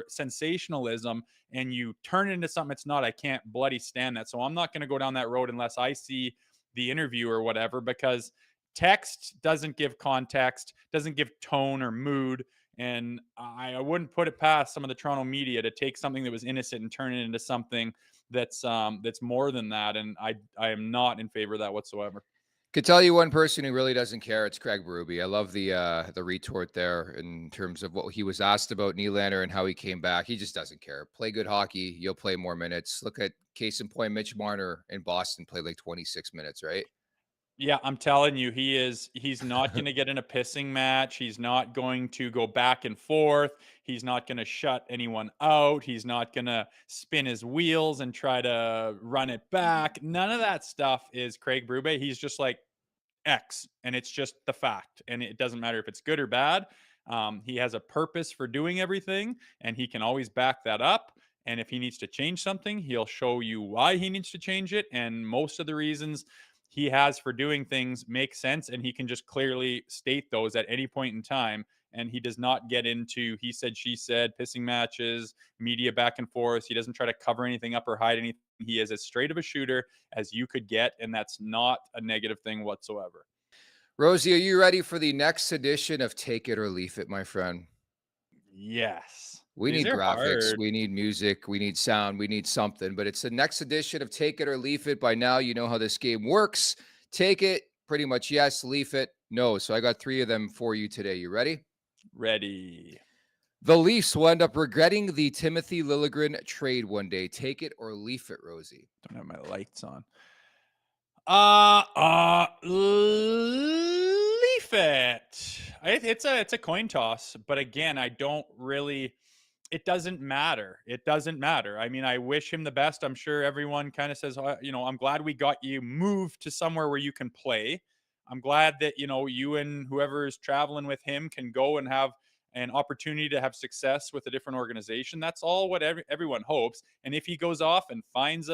sensationalism, and you turn it into something it's not, I can't bloody stand that. So I'm not going to go down that road unless I see the interview or whatever, because text doesn't give context, doesn't give tone or mood. And I wouldn't put it past some of the Toronto media to take something that was innocent and turn it into something that's more than that. And I am not in favor of that whatsoever. Could tell you one person who really doesn't care. It's Craig Berube. I love the retort there in terms of what he was asked about Nylander and how he came back. He just doesn't care. Play good hockey. You'll play more minutes. Look at case in point, Mitch Marner in Boston played like 26 minutes, right? Yeah, I'm telling you, he's not going to get in a pissing match. He's not going to go back and forth. He's not going to shut anyone out. He's not going to spin his wheels and try to run it back. None of that stuff is Craig Berube. He's just like X, and it's just the fact. And it doesn't matter if it's good or bad. He has a purpose for doing everything, and he can always back that up. And if he needs to change something, he'll show you why he needs to change it. And most of the reasons he has for doing things make sense. And he can just clearly state those at any point in time. And he does not get into he said, she said, pissing matches, media back and forth. He doesn't try to cover anything up or hide anything. He is as straight of a shooter as you could get. And that's not a negative thing whatsoever. Rosie, are you ready for the next edition of Take It or Leaf It, my friend? Yes. We These need are graphics, hard. we need music, we need sound, we need something, but it's the next edition of Take It or Leaf It. By now, you know how this game works. Take it, pretty much yes. Leaf it, no. So I got 3 of them for you today. You ready? Ready. The Leafs will end up regretting the Timothy Liljegren trade one day. Take it or leaf it, Rosie. Don't have my lights on. Leaf it. It's a coin toss, but again, I don't really. It doesn't matter. It doesn't matter. I mean, I wish him the best. I'm sure everyone kind of says, I'm glad we got you moved to somewhere where you can play. I'm glad that you and whoever is traveling with him can go and have an opportunity to have success with a different organization. That's all what everyone hopes. And if he goes off and finds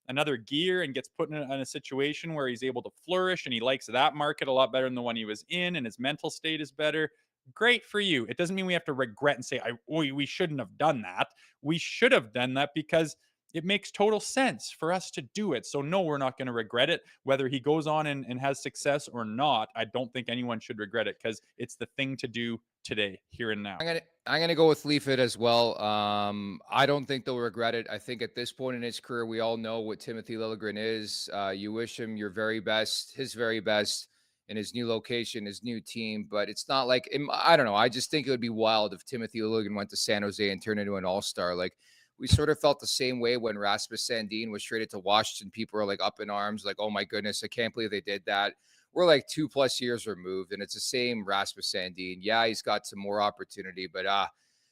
another gear and gets put in a situation where he's able to flourish and he likes that market a lot better than the one he was in and his mental state is better, great for you. It doesn't mean we have to regret and say, we shouldn't have done that. We should have done that because it makes total sense for us to do it. So no, we're not going to regret it. Whether he goes on and has success or not, I don't think anyone should regret it because it's the thing to do today, here and now. I'm gonna go with leaf it as well. I don't think they'll regret it. I think at this point in his career, we all know what Timothy Liljegren is. You wish him your very best, his very best in his new location, his new team. But it's not like I don't know. I just think it would be wild if Timothy Liljegren went to San Jose and turned into an all-star. Like we sort of felt the same way when Rasmus Sandin was traded to Washington. People are like up in arms, like, oh my goodness, I can't believe they did that. We're like 2+ years removed, and it's the same Rasmus Sandin. Yeah, he's got some more opportunity, but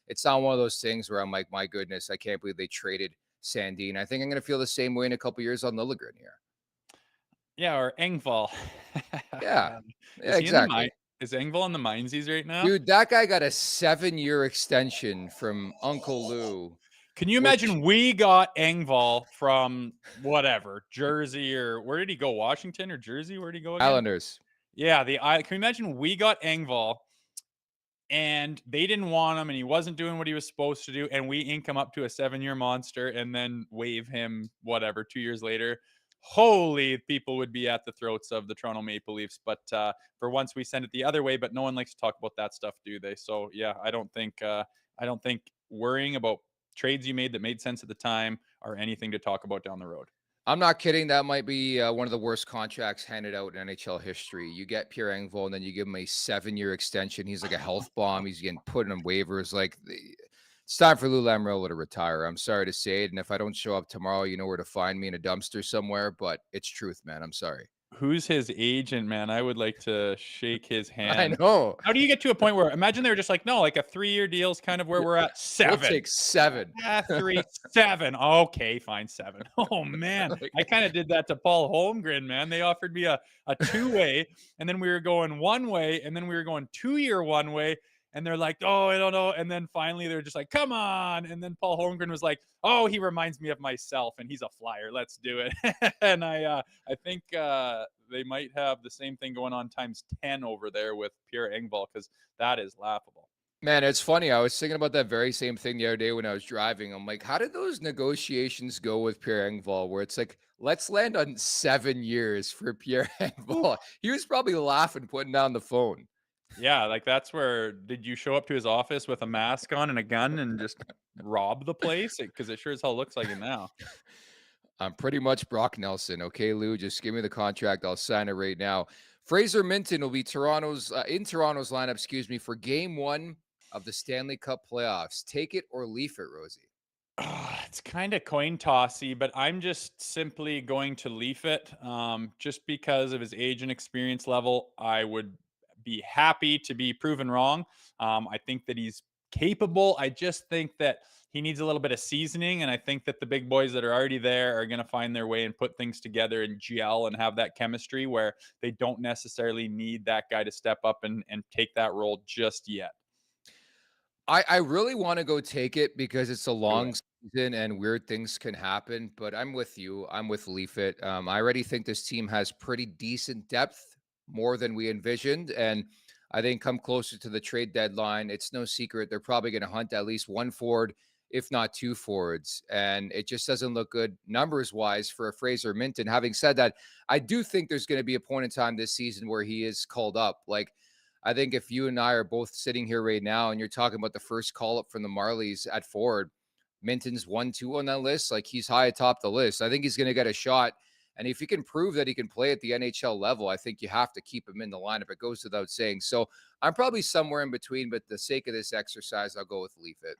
it's not one of those things where I'm like, my goodness, I can't believe they traded Sandin. I think I'm going to feel the same way in a couple years on Lilligren here. Yeah, or Engvall. Yeah, Is he exactly. is Engvall in the Mindsies right now? Dude, that guy got a 7-year extension from Uncle Lou. Can you imagine we got Engvall from whatever, Jersey or where did he go? Washington or Jersey? Where did he go again? Islanders. Yeah, can you imagine we got Engvall and they didn't want him and he wasn't doing what he was supposed to do and we ink him up to a 7-year monster and then waive him whatever 2 years later? Holy, people would be at the throats of the Toronto Maple Leafs. But for once we send it the other way, but no one likes to talk about that stuff, do they? So yeah, I don't think worrying about trades you made that made sense at the time are anything to talk about down the road. I'm not kidding. That might be one of the worst contracts handed out in NHL history. You get Pierre Engvall, and then you give him a 7-year extension. He's like a health bomb. He's getting put in waivers. Like it's time for Lou Lamoriello to retire. I'm sorry to say it, and if I don't show up tomorrow, you know where to find me in a dumpster somewhere. But it's truth, man. I'm sorry. Who's his agent, man? I would like to shake his hand. I know. How do you get to a point where imagine they're just like, no, like a 3-year deal is kind of where we're at. 7. We'll take 7. 3, 7. Okay, fine, 7. Oh man, Like- I kind of did that to Paul Holmgren, man. They offered me a 2-way, and then we were going 1-way, and then we were going 2-year 1-way. And they're like, oh, I don't know. And then finally they're just like, come on. And then Paul Holmgren was like, oh, he reminds me of myself and he's a flyer. Let's do it. And I think they might have the same thing going on times 10 over there with Pierre Engvall because that is laughable. Man, it's funny. I was thinking about that very same thing the other day when I was driving. I'm like, how did those negotiations go with Pierre Engvall? Where it's like, let's land on 7 years for Pierre Engvall. He was probably laughing, putting down the phone. Yeah, like that's where did you show up to his office with a mask on and a gun and just rob the place? Because it sure as hell looks like it now. I'm pretty much Brock Nelson. Okay, Lou, just give me the contract. I'll sign it right now. Fraser Minten will be in Toronto's lineup, for game 1 of the Stanley Cup playoffs. Take it or leave it, Rosie. It's kind of coin tossy, but I'm just simply going to leaf it. Just because of his age and experience level, I would be happy to be proven wrong. I think that he's capable. I just think that he needs a little bit of seasoning. And I think that the big boys that are already there are going to find their way and put things together and gel and have that chemistry where they don't necessarily need that guy to step up and take that role just yet. I really want to go take it because it's a Do long it. season and weird things can happen. But I'm with you. I'm with Leaf It. I already think this team has pretty decent depth, more than we envisioned. And I think come closer to the trade deadline, it's no secret they're probably going to hunt at least one forward, if not two forwards. And it just doesn't look good numbers wise for a Fraser Minten. Having said that, I do think there's going to be a point in time this season where he is called up. Like, I think if you and I are both sitting here right now and you're talking about the first call up from the Marlies at forward, Minton's 1-2 on that list. Like, he's high atop the list. I think he's going to get a shot. And if he can prove that he can play at the NHL level, I think you have to keep him in the lineup. It goes without saying. So I'm probably somewhere in between, but the sake of this exercise, I'll go with Leaf It.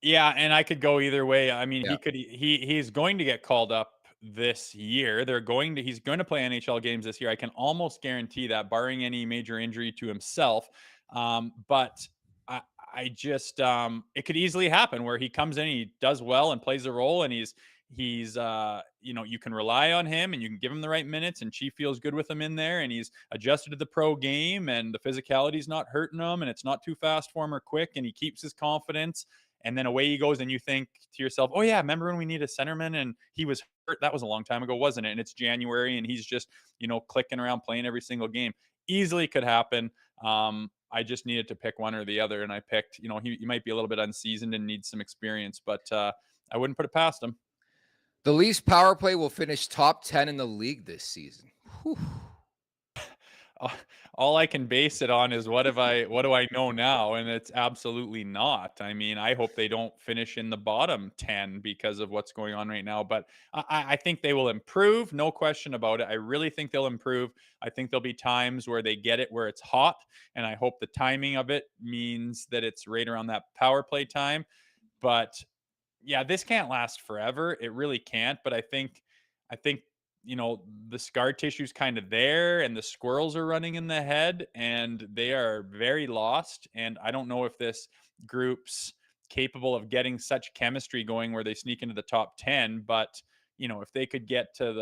Yeah, and I could go either way. I mean, Yeah. he's going to get called up this year. He's going to play NHL games this year. I can almost guarantee that, barring any major injury to himself. But I I just it could easily happen where he comes in, he does well and plays a role, and he's you can rely on him and you can give him the right minutes, and Chief feels good with him in there, and he's adjusted to the pro game, and the physicality's not hurting him, and it's not too fast for him or quick, and he keeps his confidence, and then away he goes, and you think to yourself, oh yeah, remember when we needed a centerman and he was hurt? That was a long time ago, wasn't it? And it's January and he's just, clicking around playing every single game. Easily could happen. I just needed to pick one or the other, and I picked, he might be a little bit unseasoned and needs some experience, but I wouldn't put it past him. The Leafs power play will finish top 10 in the league this season. Whew. Uh, all I can base it on is what do I know now? And it's absolutely not. I mean, I hope they don't finish in the bottom 10 because of what's going on right now. But I think they will improve, no question about it. I really think they'll improve. I think there'll be times where they get it where it's hot, and I hope the timing of it means that it's right around that power play time. But yeah, this can't last forever. It really can't. But I think the scar tissue's kind of there, and the squirrels are running in the head, and they are very lost. And I don't know if this group's capable of getting such chemistry going where they sneak into the top 10. But if they could get to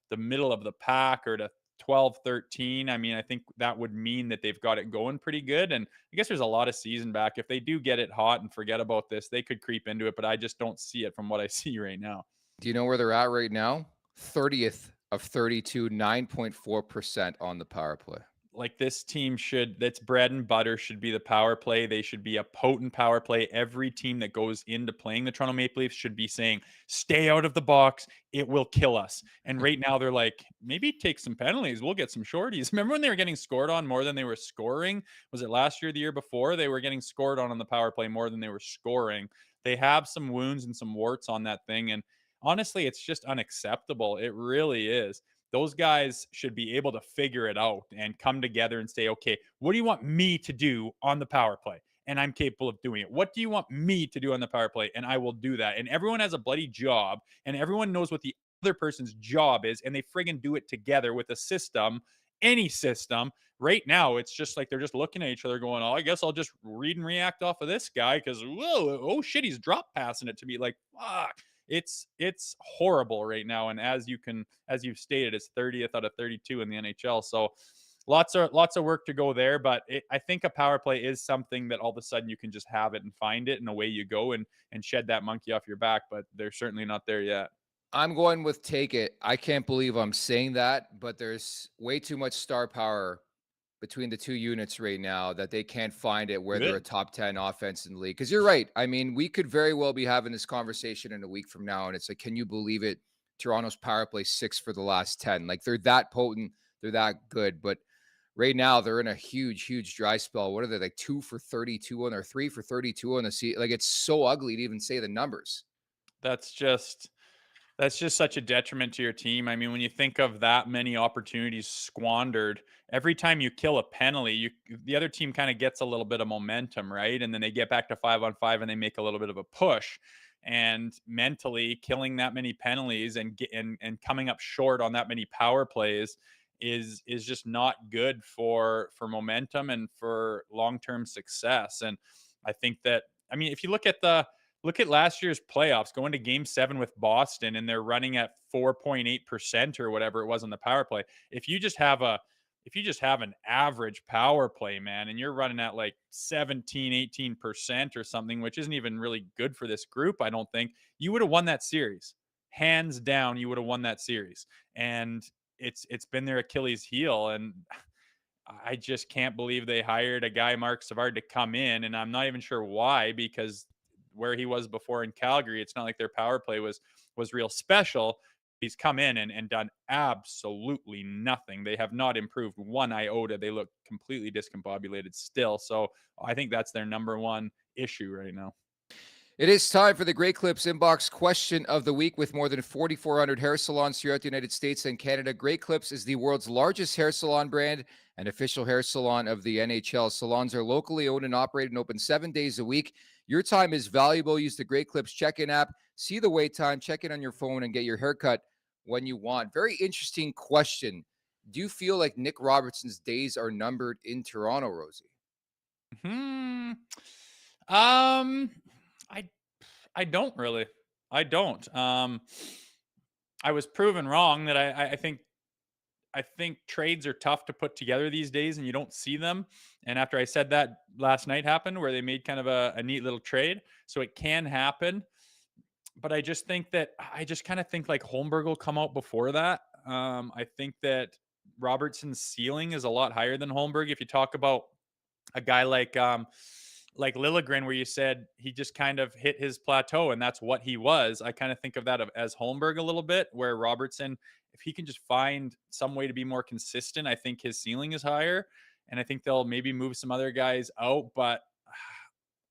the middle of the pack or to 12, 13, I mean, I think that would mean that they've got it going pretty good. And I guess there's a lot of season back. If they do get it hot and forget about this, they could creep into it, but I just don't see it from what I see right now. Do you know where they're at right now? 30th of 32, 9.4% on the power play. Like, this team that's bread and butter, should be the power play. They should be a potent power play. Every team that goes into playing the Toronto Maple Leafs should be saying, stay out of the box. It will kill us. And right now they're like, maybe take some penalties. We'll get some shorties. Remember when they were getting scored on more than they were scoring? Was it last year, the year before? They were getting scored on the power play more than they were scoring. They have some wounds and some warts on that thing. And honestly, it's just unacceptable. It really is. Those guys should be able to figure it out and come together and say, okay, what do you want me to do on the power play? And I'm capable of doing it. What do you want me to do on the power play? And I will do that. And everyone has a bloody job, and everyone knows what the other person's job is, and they friggin' do it together with a system, any system. Right now, it's just like they're just looking at each other going, oh, I guess I'll just read and react off of this guy because, whoa, oh shit, he's drop passing it to me. Like, fuck. It's horrible right now, and as you've stated, it's 30th out of 32 in the NHL. So lots of work to go there, but I think a power play is something that all of a sudden you can just have it and find it, and away you go and shed that monkey off your back. But they're certainly not there yet. I'm going with take it. I can't believe I'm saying that, but there's way too much star power between the two units right now that they can't find it where they're a Good. top 10 offense in the league. Because you're right. I mean, we could very well be having this conversation in a week from now, and it's like, can you believe it? Toronto's power play 6 for the last 10. Like, they're that potent, they're that good. But right now, they're in a huge, huge dry spell. What are they, like 2 for 32 on, or 3 for 32 on the season? Like, it's so ugly to even say the numbers. That's just That's just such a detriment to your team. I mean, when you think of that many opportunities squandered, every time you kill a penalty, the other team kind of gets a little bit of momentum, right? And then they get back to 5-on-5 and they make a little bit of a push. And mentally, killing that many penalties and coming up short on that many power plays is just not good for momentum and for long-term success. And I think that, I mean, if you look at last year's playoffs, going to game 7 with Boston, and they're running at 4.8% or whatever it was on the power play. If if you just have an average power play, man, and you're running at like 17, 18% or something, which isn't even really good for this group, I don't think, you would have won that series. Hands down, you would have won that series. And it's been their Achilles heel. And I just can't believe they hired a guy, Mark Savard, to come in. And I'm not even sure why, because where he was before in Calgary, it's not like their power play was real special. He's come in and done absolutely nothing. They have not improved one iota. They look completely discombobulated still. So I think that's their number one issue right now. It is time for the Great Clips Inbox Question of the Week. With more than 4,400 hair salons throughout the United States and Canada, Great Clips is the world's largest hair salon brand and official hair salon of the NHL. Salons are locally owned and operated and open 7 days a week. Your time is valuable. Use the Great Clips check-in app. See the wait time, check in on your phone, and get your haircut when you want. Very interesting question. Do you feel like Nick Robertson's days are numbered in Toronto, Rosie? I I don't really. I don't. I was proven wrong that I think trades are tough to put together these days, and you don't see them. And after I said that, last night happened where they made kind of a neat little trade, so it can happen. But I just think that I just kind of think like Holmberg will come out before that. I think that Robertson's ceiling is a lot higher than Holmberg. If you talk about a guy like Lilligren, where you said he just kind of hit his plateau and that's what he was. I kind of think of that as Holmberg a little bit, where Robertson, if he can just find some way to be more consistent, I think his ceiling is higher. And I think they'll maybe move some other guys out. But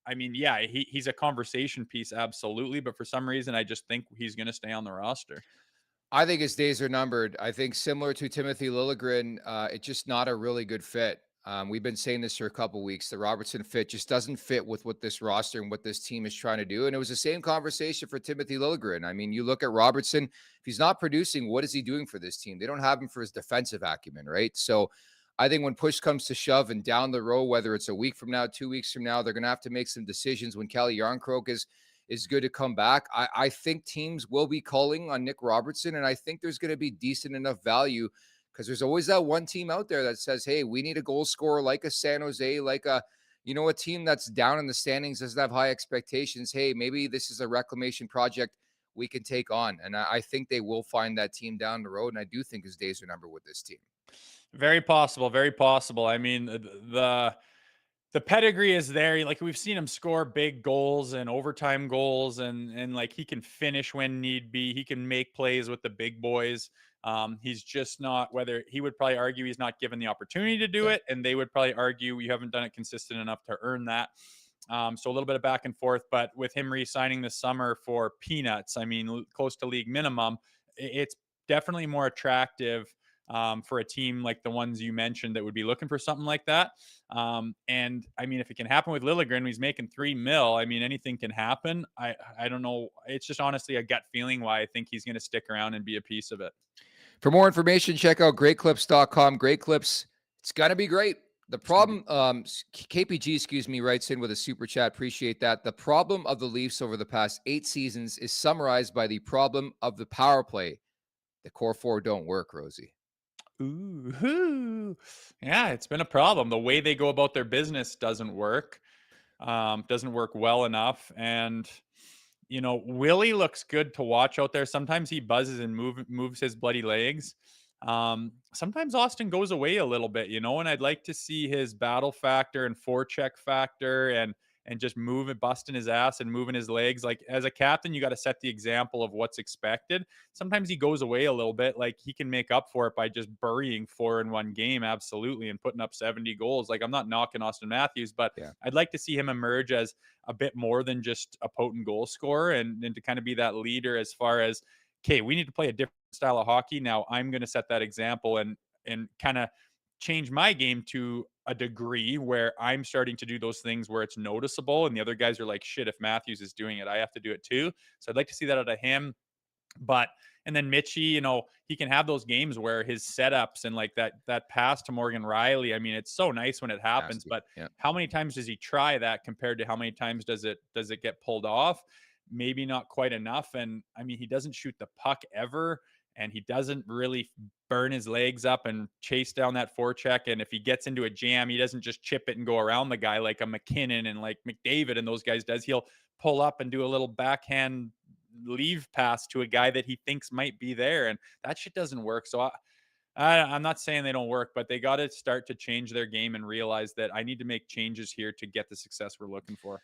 I mean, yeah, he's a conversation piece, absolutely. But for some reason, I just think he's going to stay on the roster. I think his days are numbered. I think similar to Timothy Liljegren, it's just not a really good fit. We've been saying this for a couple weeks. The Robertson fit just doesn't fit with what this roster and what this team is trying to do. And it was the same conversation for Timothy Liljegren. I mean, you look at Robertson, if he's not producing, what is he doing for this team? They don't have him for his defensive acumen, right? So I think when push comes to shove and down the road, whether it's a week from now, 2 weeks from now, they're going to have to make some decisions when Kelly Yarncroke is good to come back. I think teams will be calling on Nick Robertson, and I think there's going to be decent enough value because there's always that one team out there that says, hey, we need a goal scorer like a San Jose, like a team that's down in the standings, doesn't have high expectations. Hey, maybe this is a reclamation project we can take on. And I think they will find that team down the road, and I do think his days are numbered with this team. Very possible. Very possible. I mean, the pedigree is there. Like, we've seen him score big goals and overtime goals, and like he can finish when need be. He can make plays with the big boys. He's just not, whether he would probably argue he's not given the opportunity to do it, and they would probably argue you haven't done it consistent enough to earn that. So a little bit of back and forth, but with him re-signing this summer for peanuts, I mean, close to league minimum, it's definitely more attractive for a team like the ones you mentioned that would be looking for something like that. And I mean, if it can happen with Lilligren, he's making $3 million. I mean, anything can happen. I don't know. It's just honestly a gut feeling why I think he's going to stick around and be a piece of it. For more information, check out greatclips.com. Great Clips, it's going to be great. The problem, KPG, writes in with a super chat. Appreciate that. The problem of the Leafs over the past 8 seasons is summarized by the problem of the power play. The core four don't work, Rosie. Ooh, yeah, it's been a problem. The way they go about their business doesn't work well enough. And, Willie looks good to watch out there. Sometimes he buzzes and moves his bloody legs. Sometimes Austin goes away a little bit, and I'd like to see his battle factor and forecheck factor and just busting his ass and moving his legs. Like, as a captain, you got to set the example of what's expected. Sometimes he goes away a little bit. Like, he can make up for it by just burying 4 in one game. Absolutely. And putting up 70 goals. Like, I'm not knocking Austin Matthews, but yeah, I'd like to see him emerge as a bit more than just a potent goal scorer and to kind of be that leader as far as, okay, we need to play a different style of hockey. Now I'm going to set that example and kind of change my game to a degree where I'm starting to do those things where it's noticeable. And the other guys are like, shit, if Matthews is doing it, I have to do it too. So I'd like to see that out of him. And then Mitchie, he can have those games where his setups and like that pass to Morgan Riley. I mean, it's so nice when it happens, but how many times does he try that compared to how many times does it get pulled off? Maybe not quite enough. And I mean, he doesn't shoot the puck ever. and he doesn't really burn his legs up and chase down that forecheck. And if he gets into a jam, he doesn't just chip it and go around the guy like a McKinnon and like McDavid and those guys does. He'll pull up and do a little backhand leave pass to a guy that he thinks might be there, and that shit doesn't work. So I'm not saying they don't work, but they got to start to change their game and realize that I need to make changes here to get the success we're looking for.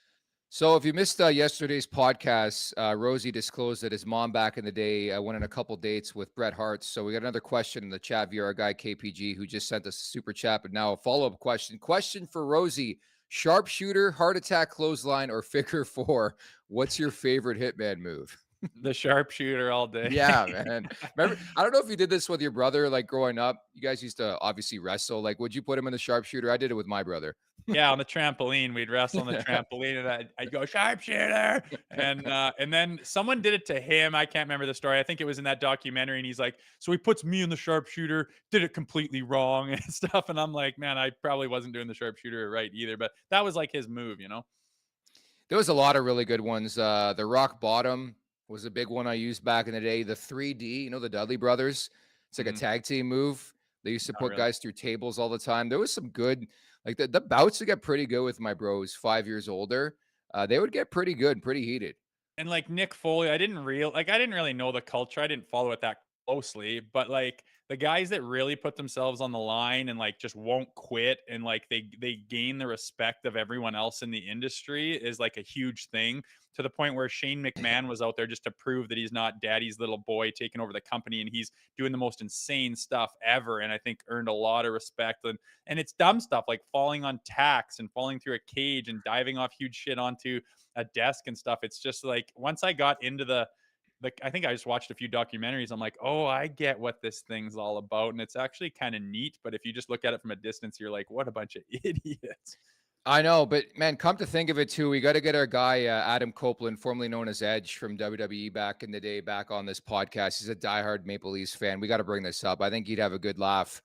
So if you missed yesterday's podcast, Rosie disclosed that his mom back in the day went on a couple dates with Bret Hart. So we got another question in the chat via our guy KPG, who just sent us a super chat. But now a follow-up question. Question for Rosie: sharpshooter, heart attack, clothesline, or figure four? What's your favorite hitman move? The sharpshooter all day. Yeah, man. Remember, I don't know if you did this with your brother, like growing up. You guys used to obviously wrestle. Like, would you put him in the sharpshooter? I did it with my brother. Yeah, on the trampoline, we'd wrestle on the trampoline, and I'd go sharpshooter, and then someone did it to him. I can't remember the story. I think it was in that documentary, and he's like, so he puts me in the sharpshooter, did it completely wrong and stuff, and I'm like, man, I probably wasn't doing the sharpshooter right either, but that was like his move, you know. There was a lot of really good ones. The rock bottom was a big one I used back in the day. The 3D, you know, the Dudley brothers. It's like a tag team move. They used to put guys through tables all the time. There was some good, like the bouts would get pretty good with my bros 5 years older. They would get pretty good, pretty heated. And like Nick Foley, I didn't really know the culture. I didn't follow it that closely, but like the guys that really put themselves on the line and like just won't quit and like they gain the respect of everyone else in the industry is like a huge thing, to the point where Shane McMahon was out there just to prove that he's not daddy's little boy taking over the company, and he's doing the most insane stuff ever, and I think earned a lot of respect. And it's dumb stuff like falling on tacks and falling through a cage and diving off huge shit onto a desk and stuff. It's just like, once I got into the I think I just watched a few documentaries, I'm like, oh, I get what this thing's all about. And it's actually kind of neat. But if you just look at it from a distance, you're like, what a bunch of idiots. I know, but man, come to think of it too, we got to get our guy Adam Copeland, formerly known as Edge from WWE back in the day, back on this podcast. He's a diehard Maple Leafs fan. We got to bring this up. I think he'd have a good laugh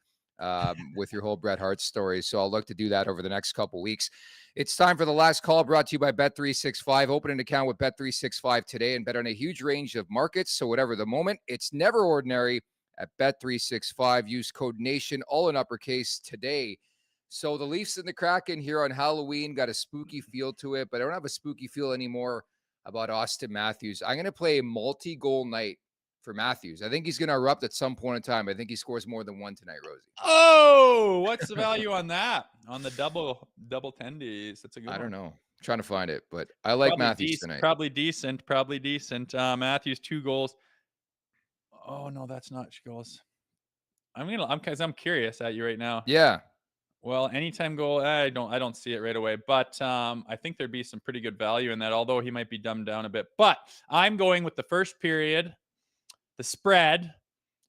with your whole Bret Hart story. So I'll look to do that over the next couple weeks. It's time for the last call, brought to you by Bet365. Open an account with Bet365 today and bet on a huge range of markets. So whatever the moment, it's never ordinary at Bet365. Use code NATION, all in uppercase, today. So the Leafs and the Kraken here on Halloween got a spooky feel to it, but I don't have a spooky feel anymore about Austin Matthews. I'm going to play a multi-goal night for Matthews. I think he's going to erupt at some point in time. I think he scores more than one tonight, Rosie. Oh, what's the value on that? On the double tendies? That's a good one. I don't know. I'm trying to find it, but I like Matthews tonight. Probably decent. Matthews 2 goals. Oh no, that's not goals. I'm curious at you right now. Yeah. Well, anytime goal, I don't see it right away, but I think there'd be some pretty good value in that, although he might be dumbed down a bit. But I'm going with the first period, the spread.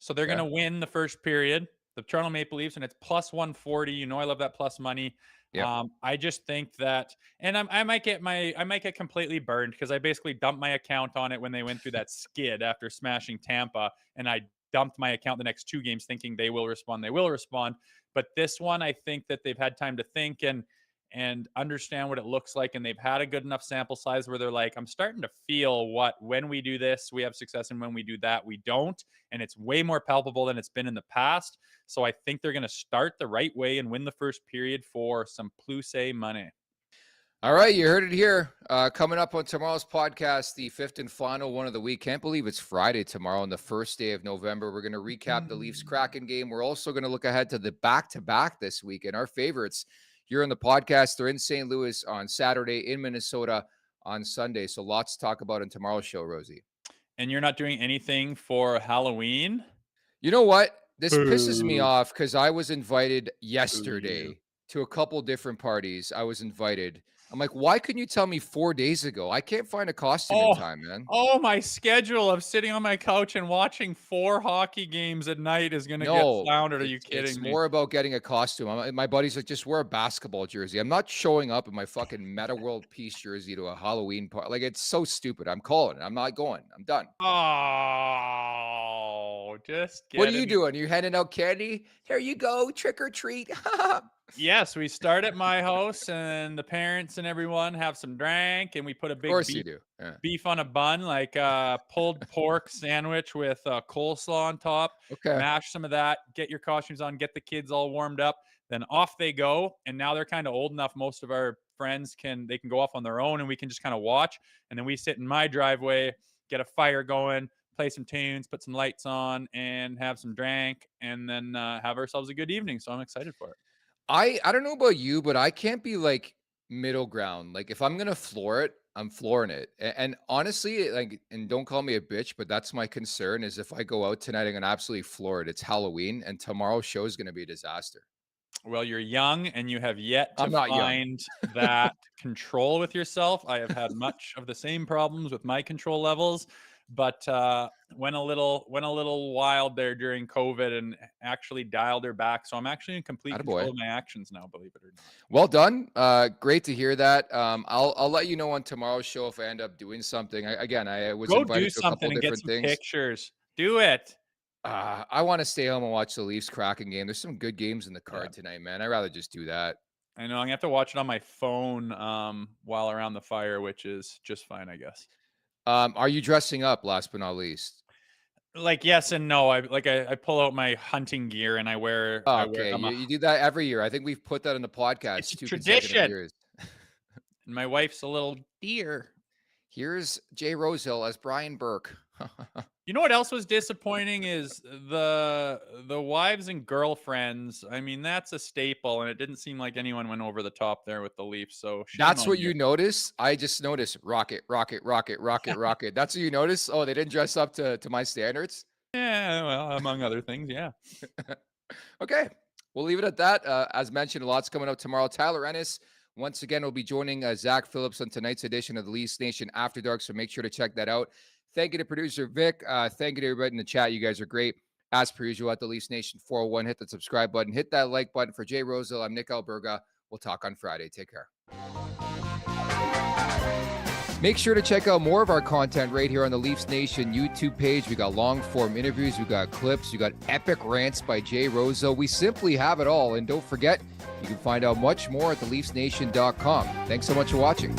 So they're going to win the first period, the Toronto Maple Leafs, and it's plus 140. You know, I love that plus money. Yep. I just think that, and I might get completely burned because I basically dumped my account on it when they went through that skid after smashing Tampa, and I dumped my account the next 2 games thinking they will respond. They will respond. But this one, I think that they've had time to think and understand what it looks like. And they've had a good enough sample size where they're like, I'm starting to feel when we do this, we have success. And when we do that, we don't. And it's way more palpable than it's been in the past. So I think they're going to start the right way and win the first period for some plus money. All right, you heard it here. Coming up on tomorrow's podcast, the 5th and final one of the week. Can't believe it's Friday tomorrow on the first day of November. We're going to recap the Leafs-Kraken game. We're also going to look ahead to the back-to-back this week. And our favorites here on the podcast, they're in St. Louis on Saturday, in Minnesota on Sunday. So lots to talk about in tomorrow's show, Rosie. And you're not doing anything for Halloween? You know what? This pisses me off because I was invited yesterday to a couple different parties. I was invited. I'm like, why couldn't you tell me 4 days ago? I can't find a costume in time, man. Oh, my schedule of sitting on my couch and watching 4 hockey games at night is going to get floundered. Are you kidding me? It's more about getting a costume. My buddy's like, just wear a basketball jersey. I'm not showing up in my fucking Meta World Peace jersey to a Halloween party. Like, it's so stupid. I'm calling it. I'm not going. I'm done. Oh, No, just What are get you in. doing? You handing out candy? Here you go, trick or treat. Yes, we start at my house, and the parents and everyone have some drink, and we put a Of big course you do. Yeah. beef on a bun, like pulled pork sandwich with coleslaw on top. Okay. Mash some of that, get your costumes on, get the kids all warmed up. Then off they go. And now they're kind of old enough. Most of our friends can go off on their own, and we can just kind of watch. And then we sit in my driveway, get a fire going, play some tunes, put some lights on, and have some drink, and then have ourselves a good evening. So I'm excited for it. I don't know about you, but I can't be like middle ground. Like if I'm gonna floor it, I'm flooring it. And honestly, like, and don't call me a bitch, but that's my concern is if I go out tonight, I'm gonna absolutely floor it. It's Halloween, and tomorrow's show is gonna be a disaster. Well, you're young and you have yet to I'm not young. find that control with yourself. I have had much of the same problems with my control levels, but went a little wild there during COVID and actually dialed her back. So I'm actually in complete Attaboy. control of my actions now, believe it or not. Well done. Great to hear that. I'll let you know on tomorrow's show if I end up doing something. I was Go invited do to a couple something and get different some things. pictures. Do it. I want to stay home and watch the Leafs-Kraken game. There's some good games in the card Yeah. tonight, man. I'd rather just do that. I know I'm gonna have to watch it on my phone while around the fire, which is just fine, I guess. Are you dressing up? Last but not least. Like yes and no. I pull out my hunting gear and I wear. Oh, I wear. okay, I'm a you do that every year. I think we've put that in the podcast It's a 2 consecutive tradition. years. And my wife's a little deer. Here's Jay Rosehill as Brian Burke. You know what else was disappointing is the wives and girlfriends. I mean, that's a staple, and it didn't seem like anyone went over the top there with the Leafs. So shame That's on what you notice? I just noticed rocket, rocket, rocket, rocket, rocket. That's what you notice? Oh, they didn't dress up to my standards? Yeah, well, among other things, yeah. Okay, we'll leave it at that. As mentioned, a lot's coming up tomorrow. Tyler Ennis, once again, will be joining Zach Phillips on tonight's edition of the Leafs Nation After Dark, so make sure to check that out. Thank you to producer Vic. Thank you to everybody in the chat. You guys are great. As per usual, at the Leafs Nation 401, hit the subscribe button, hit that like button. For Jay Rosehill, I'm Nick Alberga. We'll talk on Friday. Take care. Make sure to check out more of our content right here on the Leafs Nation YouTube page. We got long form interviews, we got clips, we got epic rants by Jay Rosehill. We simply have it all. And don't forget, you can find out much more at theleafsnation.com. Thanks so much for watching.